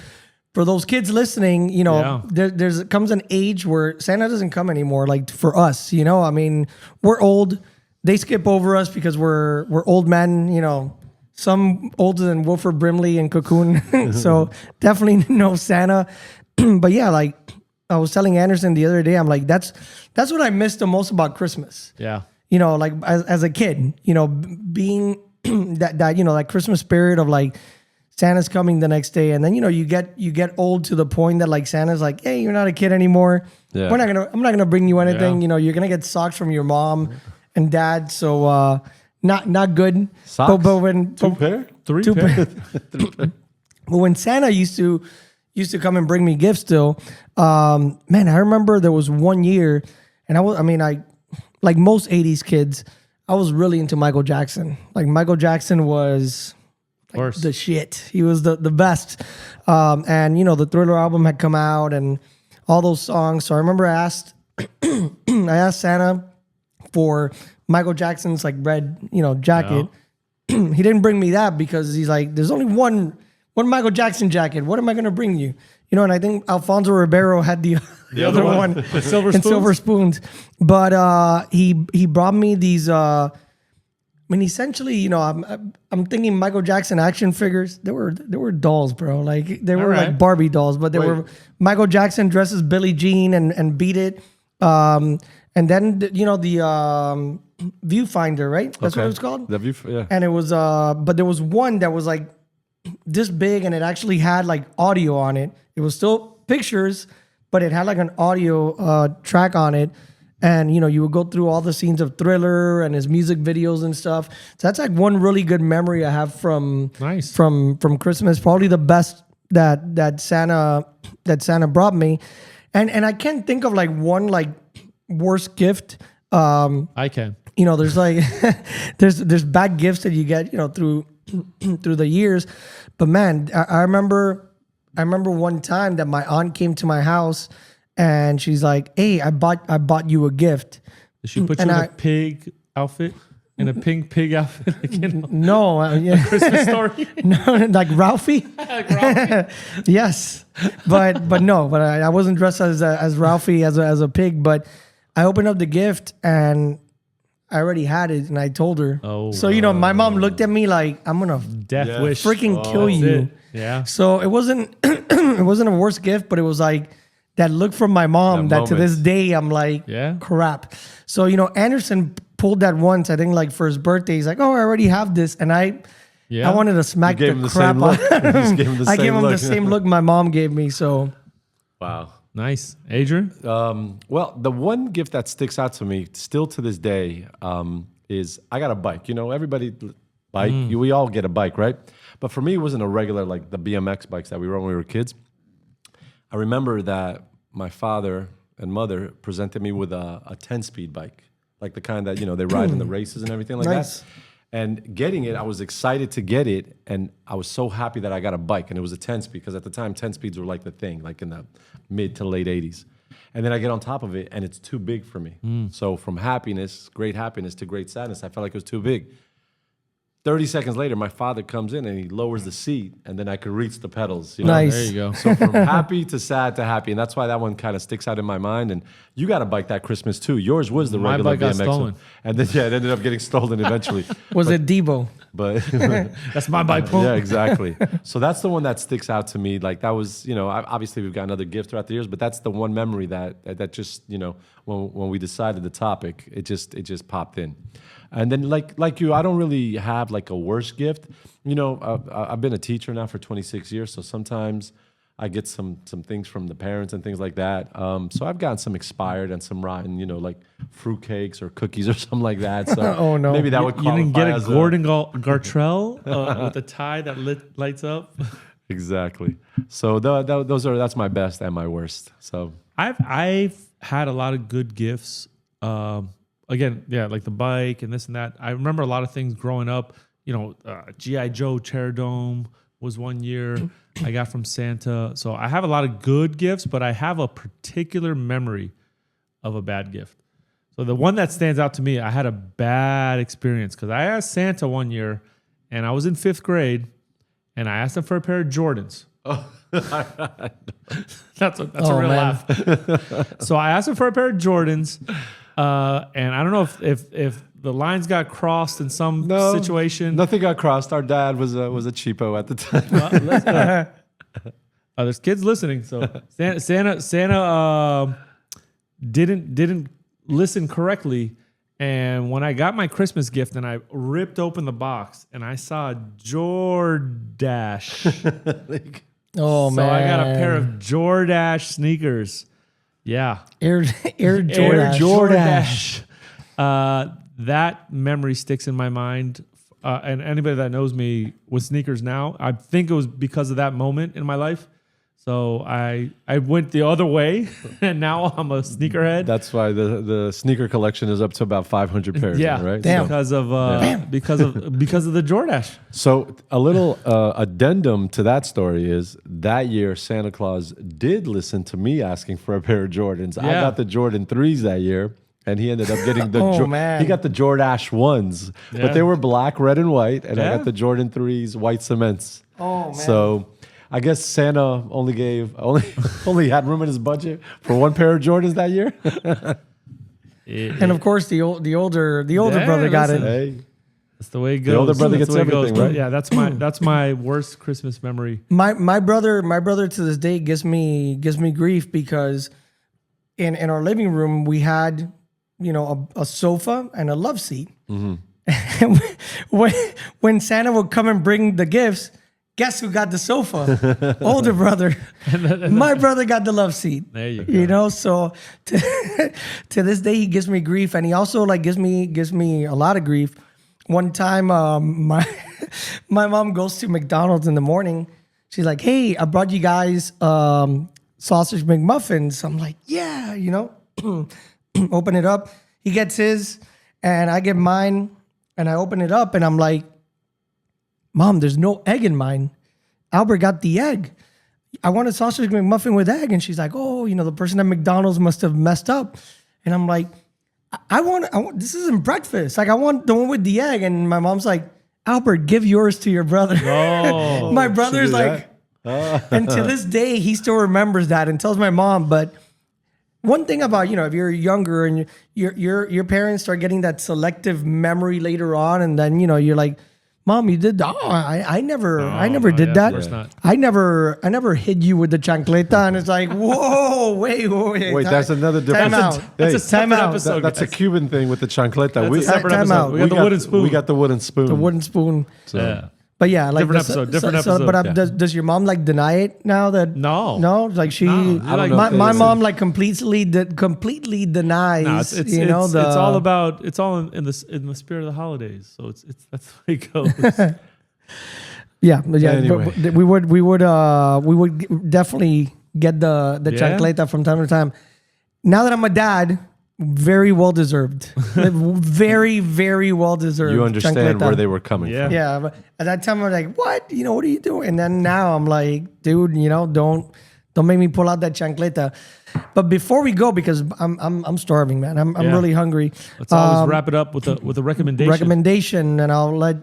Speaker 1: For those kids listening, you know, there's comes an age where Santa doesn't come anymore. Like for us, you know, I mean, we're old. They skip over us because we're old men. You know, some older than Wilford Brimley and Cocoon. So definitely no Santa. But yeah, like I was telling Anderson the other day, I'm like, that's what I miss the most about Christmas.
Speaker 3: Yeah.
Speaker 1: You know, like as a kid, you know, being that you know, that Christmas spirit of like Santa's coming the next day, and then you know you get old to the point that like Santa's like, hey, you're not a kid anymore.
Speaker 2: Yeah.
Speaker 1: I'm not gonna bring you anything.
Speaker 3: Yeah.
Speaker 1: You know, you're gonna get socks from your mom and dad. So not good.
Speaker 2: Socks?
Speaker 1: But when
Speaker 2: Two pair?
Speaker 3: Two pair.
Speaker 1: but when Santa used to come and bring me gifts still, man, I remember there was one year, and I like most 80s kids, I was really into Michael Jackson. Like Michael Jackson was like the shit. He was the best. And you know, the Thriller album had come out and all those songs. So I remember I asked Santa for Michael Jackson's like red, you know, jacket. Yeah. He didn't bring me that because he's like, there's only one Michael Jackson jacket. What am I gonna bring you? You know, and I think Alfonso Ribeiro had the other one
Speaker 3: with silver
Speaker 1: spoons. But he brought me these. I mean, essentially, you know, I'm thinking Michael Jackson action figures. They were dolls, bro. Like they were like Barbie dolls, but they were Michael Jackson dresses Billie Jean and Beat It. And then you know the viewfinder, right? That's what it was called.
Speaker 2: The view, yeah.
Speaker 1: And it was but there was one that was like this big, and it actually had like audio on it. It was still pictures, but it had like an audio track on it. And, you know, you would go through all the scenes of Thriller and his music videos and stuff. So that's like one really good memory I have from Christmas. Probably the best that Santa brought me. And I can't think of like one like worst gift.
Speaker 3: I can.
Speaker 1: You know, there's like there's bad gifts that you get, you know, through the years. But man, I remember one time that my aunt came to my house. And she's like, "Hey, I bought you a gift."
Speaker 3: Did she put you in a pig outfit? In a pink pig outfit? Like, you know,
Speaker 1: no, yeah.
Speaker 3: Christmas Story?
Speaker 1: No, like Ralphie?
Speaker 3: Like Ralphie?
Speaker 1: Yes. But I wasn't dressed as Ralphie as a pig, but I opened up the gift and I already had it and I told her. Oh. So, you know, my mom looked at me like, I'm going to
Speaker 3: death wish.
Speaker 1: Freaking kill you.
Speaker 3: Yeah.
Speaker 1: So it wasn't a worse gift, but it was like that look from my mom that to this day I'm like, crap. So, you know, Anderson pulled that once, I think like for his birthday. He's like, oh, I already have this. And I wanted to smack the crap out of him. I gave him the same look my mom gave me. So,
Speaker 2: wow.
Speaker 3: Nice. Adrian?
Speaker 2: Well, the one gift that sticks out to me still to this day is I got a bike. You know, everybody bike. We all get a bike, right? But for me, it wasn't a regular like the BMX bikes that we rode when we were kids. I remember that my father and mother presented me with a 10-speed bike, like the kind that, you know, they ride in the races and everything like that. And getting it, I was excited to get it, and I was so happy that I got a bike, and it was a 10-speed, because at the time, 10-speeds were like the thing, like in the mid to late 80s. And then I get on top of it, and it's too big for me. So from great happiness to great sadness, I felt like it was too big. 30 seconds later, my father comes in and he lowers the seat, and then I could reach the pedals. You know?
Speaker 1: Nice.
Speaker 3: There you go.
Speaker 2: So from happy to sad to happy, and that's why that one kind of sticks out in my mind. And you got a bike that Christmas too. Yours was the regular
Speaker 3: bike got
Speaker 2: BMX
Speaker 3: stolen.
Speaker 2: one, and then it ended up getting stolen eventually.
Speaker 1: it Debo?
Speaker 2: But
Speaker 3: that's my bike.
Speaker 2: Yeah, exactly. So that's the one that sticks out to me. Like that was, you know, obviously we've gotten other gifts throughout the years, but that's the one memory that just, you know, when we decided the topic, it just popped in. And then like you, I don't really have like a worse gift. You know, I've been a teacher now for 26 years, so sometimes I get some things from the parents and things like that. So I've gotten some expired and some rotten, you know, like fruitcakes or cookies or something like that. So
Speaker 1: oh no,
Speaker 2: maybe that would qualify.
Speaker 3: You didn't get
Speaker 2: as
Speaker 3: a Gordon Gartrell with a tie that lights up.
Speaker 2: Exactly. So that's my best and my worst. So
Speaker 3: I've had a lot of good gifts. Again, yeah, like the bike and this and that. I remember a lot of things growing up. You know, G.I. Joe Chair Dome was one year I got from Santa. So I have a lot of good gifts, but I have a particular memory of a bad gift. So the one that stands out to me, I had a bad experience because I asked Santa one year, and I was in 5th grade, and I asked him for a pair of Jordans. Oh. that's a real laugh. So I asked him for a pair of Jordans, and I don't know if the lines got crossed in some situation.
Speaker 2: Nothing got crossed. Our dad was a cheapo at the time.
Speaker 3: There's kids listening, so Santa didn't listen correctly. And when I got my Christmas gift and I ripped open the box and I saw Jordache.
Speaker 1: Oh, man.
Speaker 3: So I got a pair of Jordache sneakers. Yeah.
Speaker 1: Air
Speaker 3: Jordache. That memory sticks in my mind. And anybody that knows me with sneakers now, I think it was because of that moment in my life. So I went the other way, and now I'm a sneakerhead.
Speaker 2: That's why the sneaker collection is up to about 500 pairs.
Speaker 3: Yeah,
Speaker 2: right?
Speaker 1: Damn.
Speaker 3: Because of the Jordache.
Speaker 2: So a little addendum to that story is that year Santa Claus did listen to me asking for a pair of Jordans. I
Speaker 3: Yeah.
Speaker 2: got the Jordan 3s that year. And he ended up getting the
Speaker 1: man.
Speaker 2: he got the Jordache 1s, but they were black, red, and white. And I got the Jordan 3s, white cements.
Speaker 1: Oh, man.
Speaker 2: So I guess Santa only had room in his budget for one pair of Jordans that year.
Speaker 1: And of course, the older brother got it.
Speaker 2: Hey,
Speaker 3: That's the way it goes.
Speaker 2: the older brother
Speaker 3: That's
Speaker 2: gets
Speaker 3: the way it goes.
Speaker 2: everything, right?
Speaker 3: Yeah, that's my worst Christmas memory.
Speaker 1: My brother to this day gives me grief because in our living room we had, you know, a sofa and a love seat.
Speaker 2: Mm-hmm.
Speaker 1: And when Santa would come and bring the gifts, guess who got the sofa? Older brother. My brother got the love seat.
Speaker 3: There you go.
Speaker 1: You know, so to this day he gives me grief, and he also like gives me a lot of grief. One time, my mom goes to McDonald's in the morning. She's like, "Hey, I brought you guys sausage McMuffins." I'm like, "Yeah," you know. Open it up. He gets his, and I get mine, and I open it up, and I'm like, "Mom, there's no egg in mine. Albert got the egg. I want a sausage McMuffin with egg." And she's like, "Oh, you know, the person at McDonald's must have messed up." And I'm like, I want this isn't breakfast. Like, I want the one with the egg. And my mom's like, "Albert, give yours to your brother."
Speaker 3: Oh,
Speaker 1: My brother's like, and to this day, he still remembers that and tells my mom. But one thing about, you know, if you're younger and your parents start getting that selective memory later on, and then, you know, you're like, "Mom, you did that." "Oh, I never did that.
Speaker 3: Of course not.
Speaker 1: I never hit you with the chancleta." And it's like, whoa, wait.
Speaker 2: That's another different.
Speaker 1: Time out.
Speaker 3: That's a
Speaker 1: Time
Speaker 3: separate
Speaker 1: out.
Speaker 3: episode.
Speaker 2: That's a Cuban thing with the chancleta.
Speaker 3: That's a separate
Speaker 1: Time
Speaker 3: episode.
Speaker 1: out.
Speaker 3: We got the wooden spoon.
Speaker 2: We got the wooden spoon.
Speaker 1: The wooden spoon.
Speaker 3: Yeah.
Speaker 1: But yeah, like
Speaker 3: Different episode, different episode,
Speaker 1: But
Speaker 3: yeah.
Speaker 1: does your mom like deny it now that
Speaker 3: No.
Speaker 1: like she
Speaker 3: I don't know
Speaker 1: my,
Speaker 3: if
Speaker 1: my
Speaker 3: it's-
Speaker 1: mom like completely denies.
Speaker 3: No, it's
Speaker 1: you know,
Speaker 3: it's all about in the spirit of the holidays. So it's that's the way it goes.
Speaker 1: yeah, but yeah.
Speaker 2: Anyway.
Speaker 1: But we would definitely get the
Speaker 3: Yeah.
Speaker 1: chancleta from time to time. Now that I'm a dad, very well deserved, very very well deserved.
Speaker 2: You understand
Speaker 1: chancleta.
Speaker 2: where they were coming
Speaker 3: Yeah.
Speaker 2: from.
Speaker 1: Yeah, but at that time I'm like, "What? You know, what are you doing?" And then now I'm like, "Dude, you know, don't make me pull out that chancleta." But before we go, because I'm starving, man. I'm
Speaker 3: Yeah.
Speaker 1: really hungry.
Speaker 3: Let's always wrap it up with a recommendation.
Speaker 1: Recommendation, and I'll let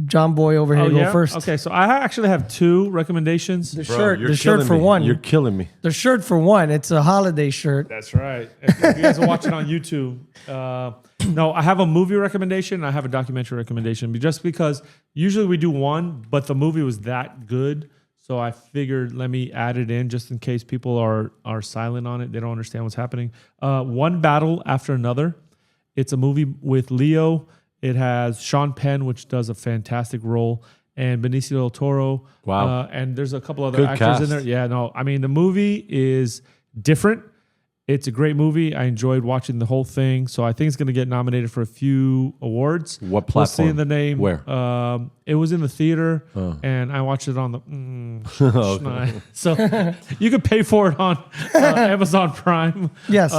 Speaker 1: John Boy over here go first.
Speaker 3: Okay, so I actually have 2 recommendations.
Speaker 1: The
Speaker 2: Bro,
Speaker 1: shirt,
Speaker 2: you're
Speaker 1: the shirt
Speaker 2: killing
Speaker 1: for
Speaker 2: me.
Speaker 1: one.
Speaker 2: You're killing me.
Speaker 1: The shirt for one. It's a holiday shirt.
Speaker 3: That's right. If you guys are watching on YouTube, no, I have a movie recommendation. And I have a documentary recommendation. Just because usually we do one, but the movie was that good, so I figured let me add it in just in case people are silent on it. They don't understand what's happening. One Battle After Another. It's a movie with Leo. It has Sean Penn, which does a fantastic role, and Benicio del Toro.
Speaker 2: Wow.
Speaker 3: And there's a couple other
Speaker 2: Good
Speaker 3: actors in
Speaker 2: cast.
Speaker 3: there. Yeah, no, I mean, the movie is different. It's a great movie. I enjoyed watching the whole thing. So I think it's going to get nominated for a few awards.
Speaker 2: What
Speaker 3: We'll see
Speaker 2: platform?
Speaker 3: in the name.
Speaker 2: Where?
Speaker 3: It was in the theater,
Speaker 2: Oh.
Speaker 3: and I watched it on the. So you could pay for it on Amazon Prime.
Speaker 1: Yes.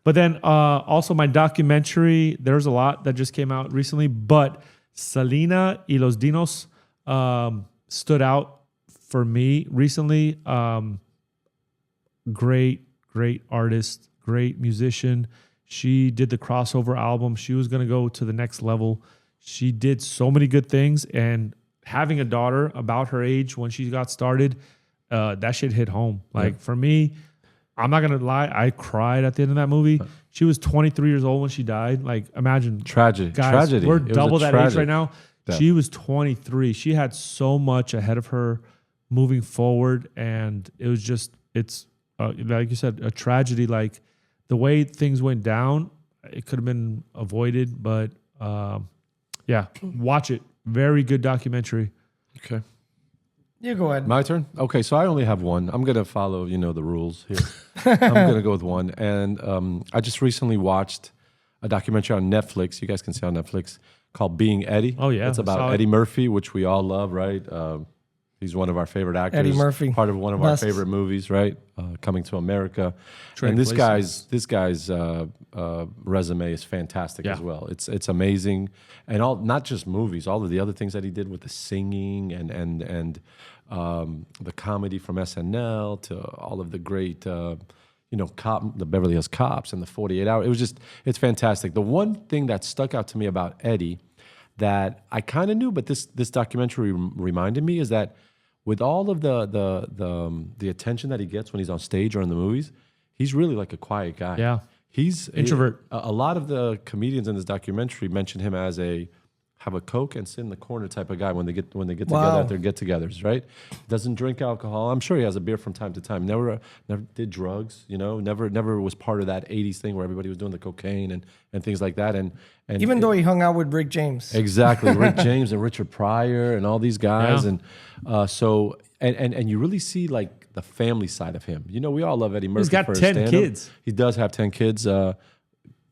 Speaker 3: But then also my documentary, there's a lot that just came out recently, but Selena y los Dinos stood out for me recently. Great artist, great musician. She did the crossover album. She was going to go to the next level. She did so many good things. And having a daughter about her age when she got started, that shit hit home. Like for me, I'm not going to lie. I cried at the end of that movie. She was 23 years old when she died. Like imagine.
Speaker 2: Tragedy.
Speaker 3: Guys,
Speaker 2: Tragedy.
Speaker 3: we're double that age right now.
Speaker 2: Yeah.
Speaker 3: She was 23. She had so much ahead of her moving forward. And it was just, it's like you said, a tragedy. Like the way things went down, it could have been avoided. But yeah, watch it. Very good documentary.
Speaker 2: Okay.
Speaker 1: You go ahead.
Speaker 2: My turn? Okay, so I only have one. I'm going to follow, the rules here. I'm going to go with one. And I just recently watched a documentary on Netflix. You guys can see on Netflix called Being Eddie.
Speaker 3: Oh, yeah.
Speaker 2: It's about Eddie Murphy, which we all love, right? He's one of our favorite actors.
Speaker 1: Eddie Murphy.
Speaker 2: Part of one of our favorite movies, right? Coming to America.
Speaker 3: Trading
Speaker 2: And
Speaker 3: Places.
Speaker 2: this guy's resume is fantastic as well. It's amazing. And not just movies, all of the other things that he did with the singing and the comedy from SNL to all of the great, the Beverly Hills Cops and the 48 Hour. It's fantastic. The one thing that stuck out to me about Eddie that I kind of knew, but this documentary reminded me is that with all of the attention that he gets when he's on stage or in the movies, he's really like a quiet guy.
Speaker 3: Yeah.
Speaker 2: He's
Speaker 3: introvert.
Speaker 2: A lot of the comedians in this documentary mention him as have a Coke and sit in the corner type of guy when they get together at their get-togethers, right? Doesn't drink alcohol. I'm sure he has a beer from time to time. Never did drugs, never was part of that 80s thing where everybody was doing the cocaine and things like that. And
Speaker 1: Even though he hung out with Rick James.
Speaker 2: Exactly, Rick James and Richard Pryor and all these guys.
Speaker 3: Yeah.
Speaker 2: And you really see like the family side of him. We all love Eddie Murphy.
Speaker 3: He's got
Speaker 2: for his
Speaker 3: 10
Speaker 2: stand-up.
Speaker 3: kids.
Speaker 2: He does have 10 kids.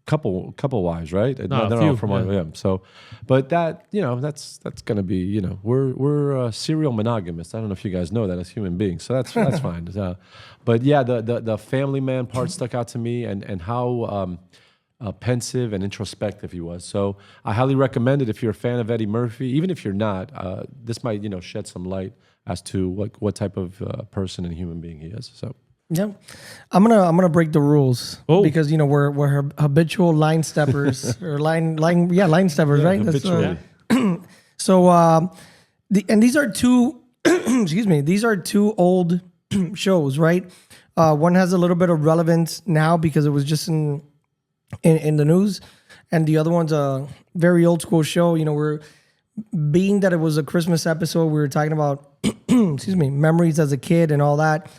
Speaker 2: Couple wives, right?
Speaker 3: No,
Speaker 2: they're
Speaker 3: a few,
Speaker 2: all from one. So, but that that's gonna be we're serial monogamists. I don't know if you guys know that as human beings, so that's fine. But yeah, the family man part stuck out to me, and how pensive and introspective he was. So I highly recommend it if you're a fan of Eddie Murphy. Even if you're not, this might shed some light as to what type of person and human being he is. So.
Speaker 1: Yeah, I'm gonna break the rules because we're habitual line steppers or line steppers, right?
Speaker 2: Habitually.
Speaker 1: So these are two excuse me, these are two old shows, right? One has a little bit of relevance now because it was just in the news, and the other one's a very old school show. We're being that it was a Christmas episode, we were talking about excuse me, memories as a kid and all that.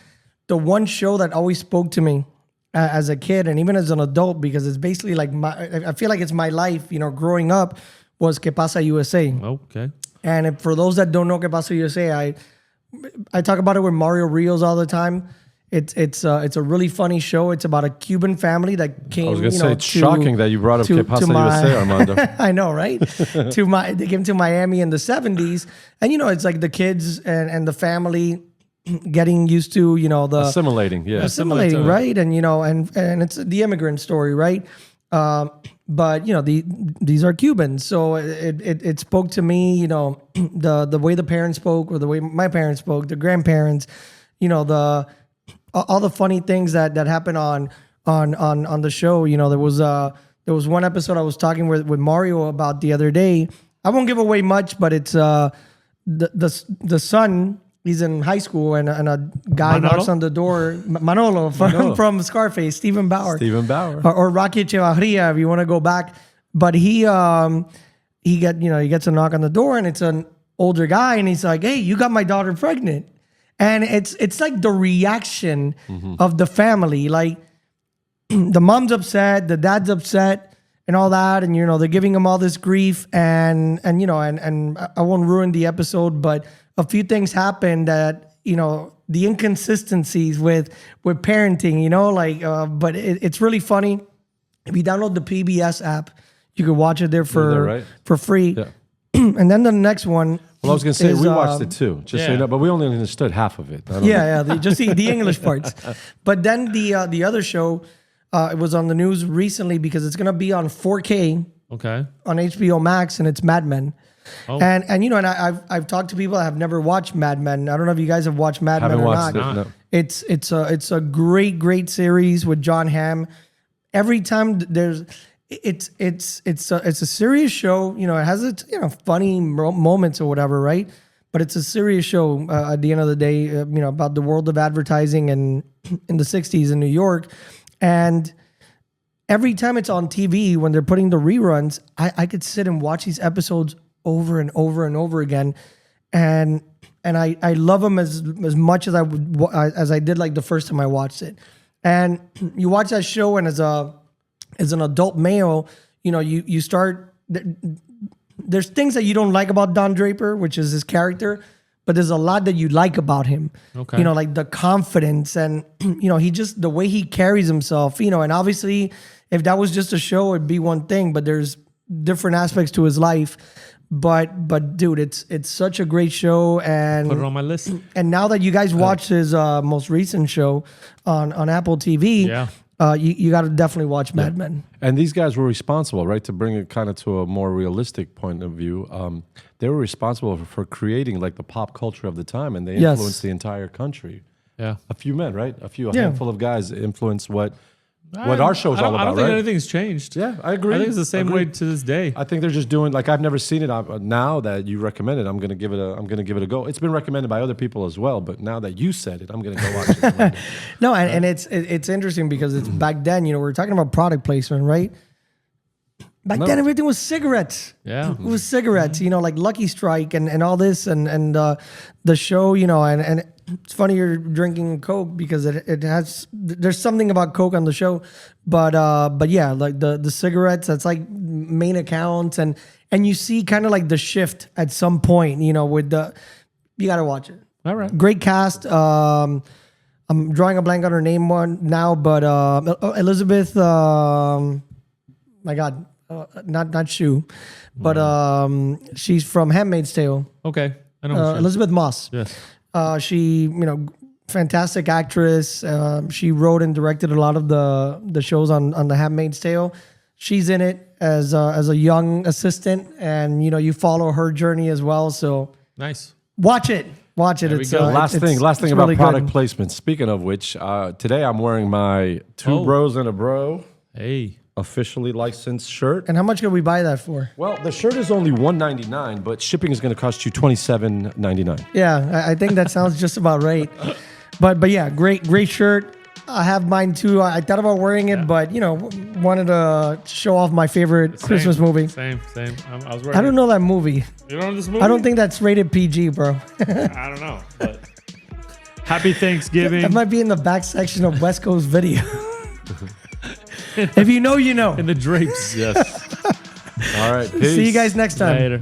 Speaker 1: The one show that always spoke to me as a kid and even as an adult, because it's basically like I feel like it's my life, growing up, was Que Pasa USA.
Speaker 3: Okay.
Speaker 1: And for those that don't know Que Pasa USA, I talk about it with Mario Rios all the time. It's a really funny show. It's about a Cuban family that came.
Speaker 2: I was gonna say it's shocking that you brought up Que Pasa USA, Armando.
Speaker 1: I know, right? They came to Miami in the 70s, and it's like the kids and the family getting used to the
Speaker 2: assimilating,
Speaker 1: right? And and it's the immigrant story, right? But these are Cubans, so it spoke to me. The way the parents spoke, or the way my parents spoke, the grandparents, all the funny things that happened on the show. There was one episode I was talking with Mario about the other day. I won't give away much, but it's the son. He's in high school, and a guy knocks on the door. Manolo from Scarface, Stephen Bauer, or Rocky Echevarria, if you want to go back. But he gets a knock on the door, and it's an older guy, and he's like, "Hey, you got my daughter pregnant," and it's like the reaction of the family, like the mom's upset, the dad's upset, and all that, and they're giving him all this grief, and I won't ruin the episode, but a few things happen that, the inconsistencies with parenting, but it's really funny. If you download the PBS app, you can watch it there for free. Yeah. And then the next one.
Speaker 2: Well, I was going to say, we watched it too, just so you know, but we only understood half of it.
Speaker 1: Just the English parts. But then the other show, it was on the news recently because it's going to be on 4K on HBO Max, and it's Mad Men. Oh. And I've talked to people that have never watched Mad Men. I don't know if you guys have watched Mad Men or not.
Speaker 2: No.
Speaker 1: It's a great series with John Hamm, every time it's a serious show. You know, it has its funny moments or whatever, right? But it's a serious show at the end of the day. You know, about the world of advertising and in the '60s in New York, and every time it's on TV when they're putting the reruns, I could sit and watch these episodes over and over and over again, and I love them as much as I did like the first time I watched it. And you watch that show, and as an adult male, you know, you start. There's things that you don't like about Don Draper, which is his character, but there's a lot that you like about him.
Speaker 3: Okay.
Speaker 1: You know, like the confidence and, you know, the way he carries himself, you know, and obviously if that was just a show, it'd be one thing, but there's different aspects to his life. But dude, it's such a great show. And
Speaker 3: put it on my list.
Speaker 1: And now that you guys watched his most recent show on Apple TV, you got to definitely watch Mad Men.
Speaker 2: And these guys were responsible, right, to bring it kind of to a more realistic point of view. They were responsible for creating like the pop culture of the time, and they influenced the entire country.
Speaker 3: Yeah,
Speaker 2: a few men, right? A handful of guys influenced what our show's all about.
Speaker 3: I don't think
Speaker 2: right?
Speaker 3: anything's changed.
Speaker 2: Yeah, I agree.
Speaker 3: I think it's the same way to this day.
Speaker 2: I think they're just doing like I've never seen it. Now that you recommend it, I'm gonna give it a go. It's been recommended by other people as well, but now that you said it, I'm gonna go watch it.
Speaker 1: No, and it's interesting because it's back then. You know, we were talking about product placement, right? Back then, everything was cigarettes.
Speaker 3: Yeah,
Speaker 1: it was cigarettes. You know, like Lucky Strike and all this and the show. You know, and it's funny you're drinking Coke because there's something about Coke on the show, but yeah, like the cigarettes. That's like main accounts and you see kind of like the shift at some point. You know, you got to watch it.
Speaker 3: All right,
Speaker 1: great cast. I'm drawing a blank on her name now, but Elizabeth. My God. Not Shu, but she's from 'Handmaid's Tale.
Speaker 3: Okay, I know
Speaker 1: Elizabeth Moss.
Speaker 3: Yes,
Speaker 1: she fantastic actress. She wrote and directed a lot of the shows on the *Handmaid's Tale*. She's in it as a young assistant, and you follow her journey as well. So
Speaker 3: nice.
Speaker 1: Watch it.
Speaker 3: There
Speaker 1: It's
Speaker 2: last thing about
Speaker 1: really
Speaker 2: product
Speaker 1: good.
Speaker 2: placement. Speaking of which, today I'm wearing my Two Bros and a Bro.
Speaker 3: Hey.
Speaker 2: Officially licensed shirt.
Speaker 1: And how much could we buy that for?
Speaker 2: Well, the shirt is only $1.99, but shipping is going to cost you $27.99.
Speaker 1: Yeah, I think that sounds just about right. But yeah, great shirt. I have mine too. I thought about wearing it, but wanted to show off my favorite Christmas movie.
Speaker 3: Same. I was wearing.
Speaker 1: I don't know that movie.
Speaker 3: You don't know this movie?
Speaker 1: I don't think that's rated PG, bro.
Speaker 3: I don't know. But happy Thanksgiving.
Speaker 1: That might be in the back section of West Coast Video. If you know, you know.
Speaker 3: In the drapes.
Speaker 2: Yes. All right. Peace.
Speaker 1: See you guys next time.
Speaker 3: Later.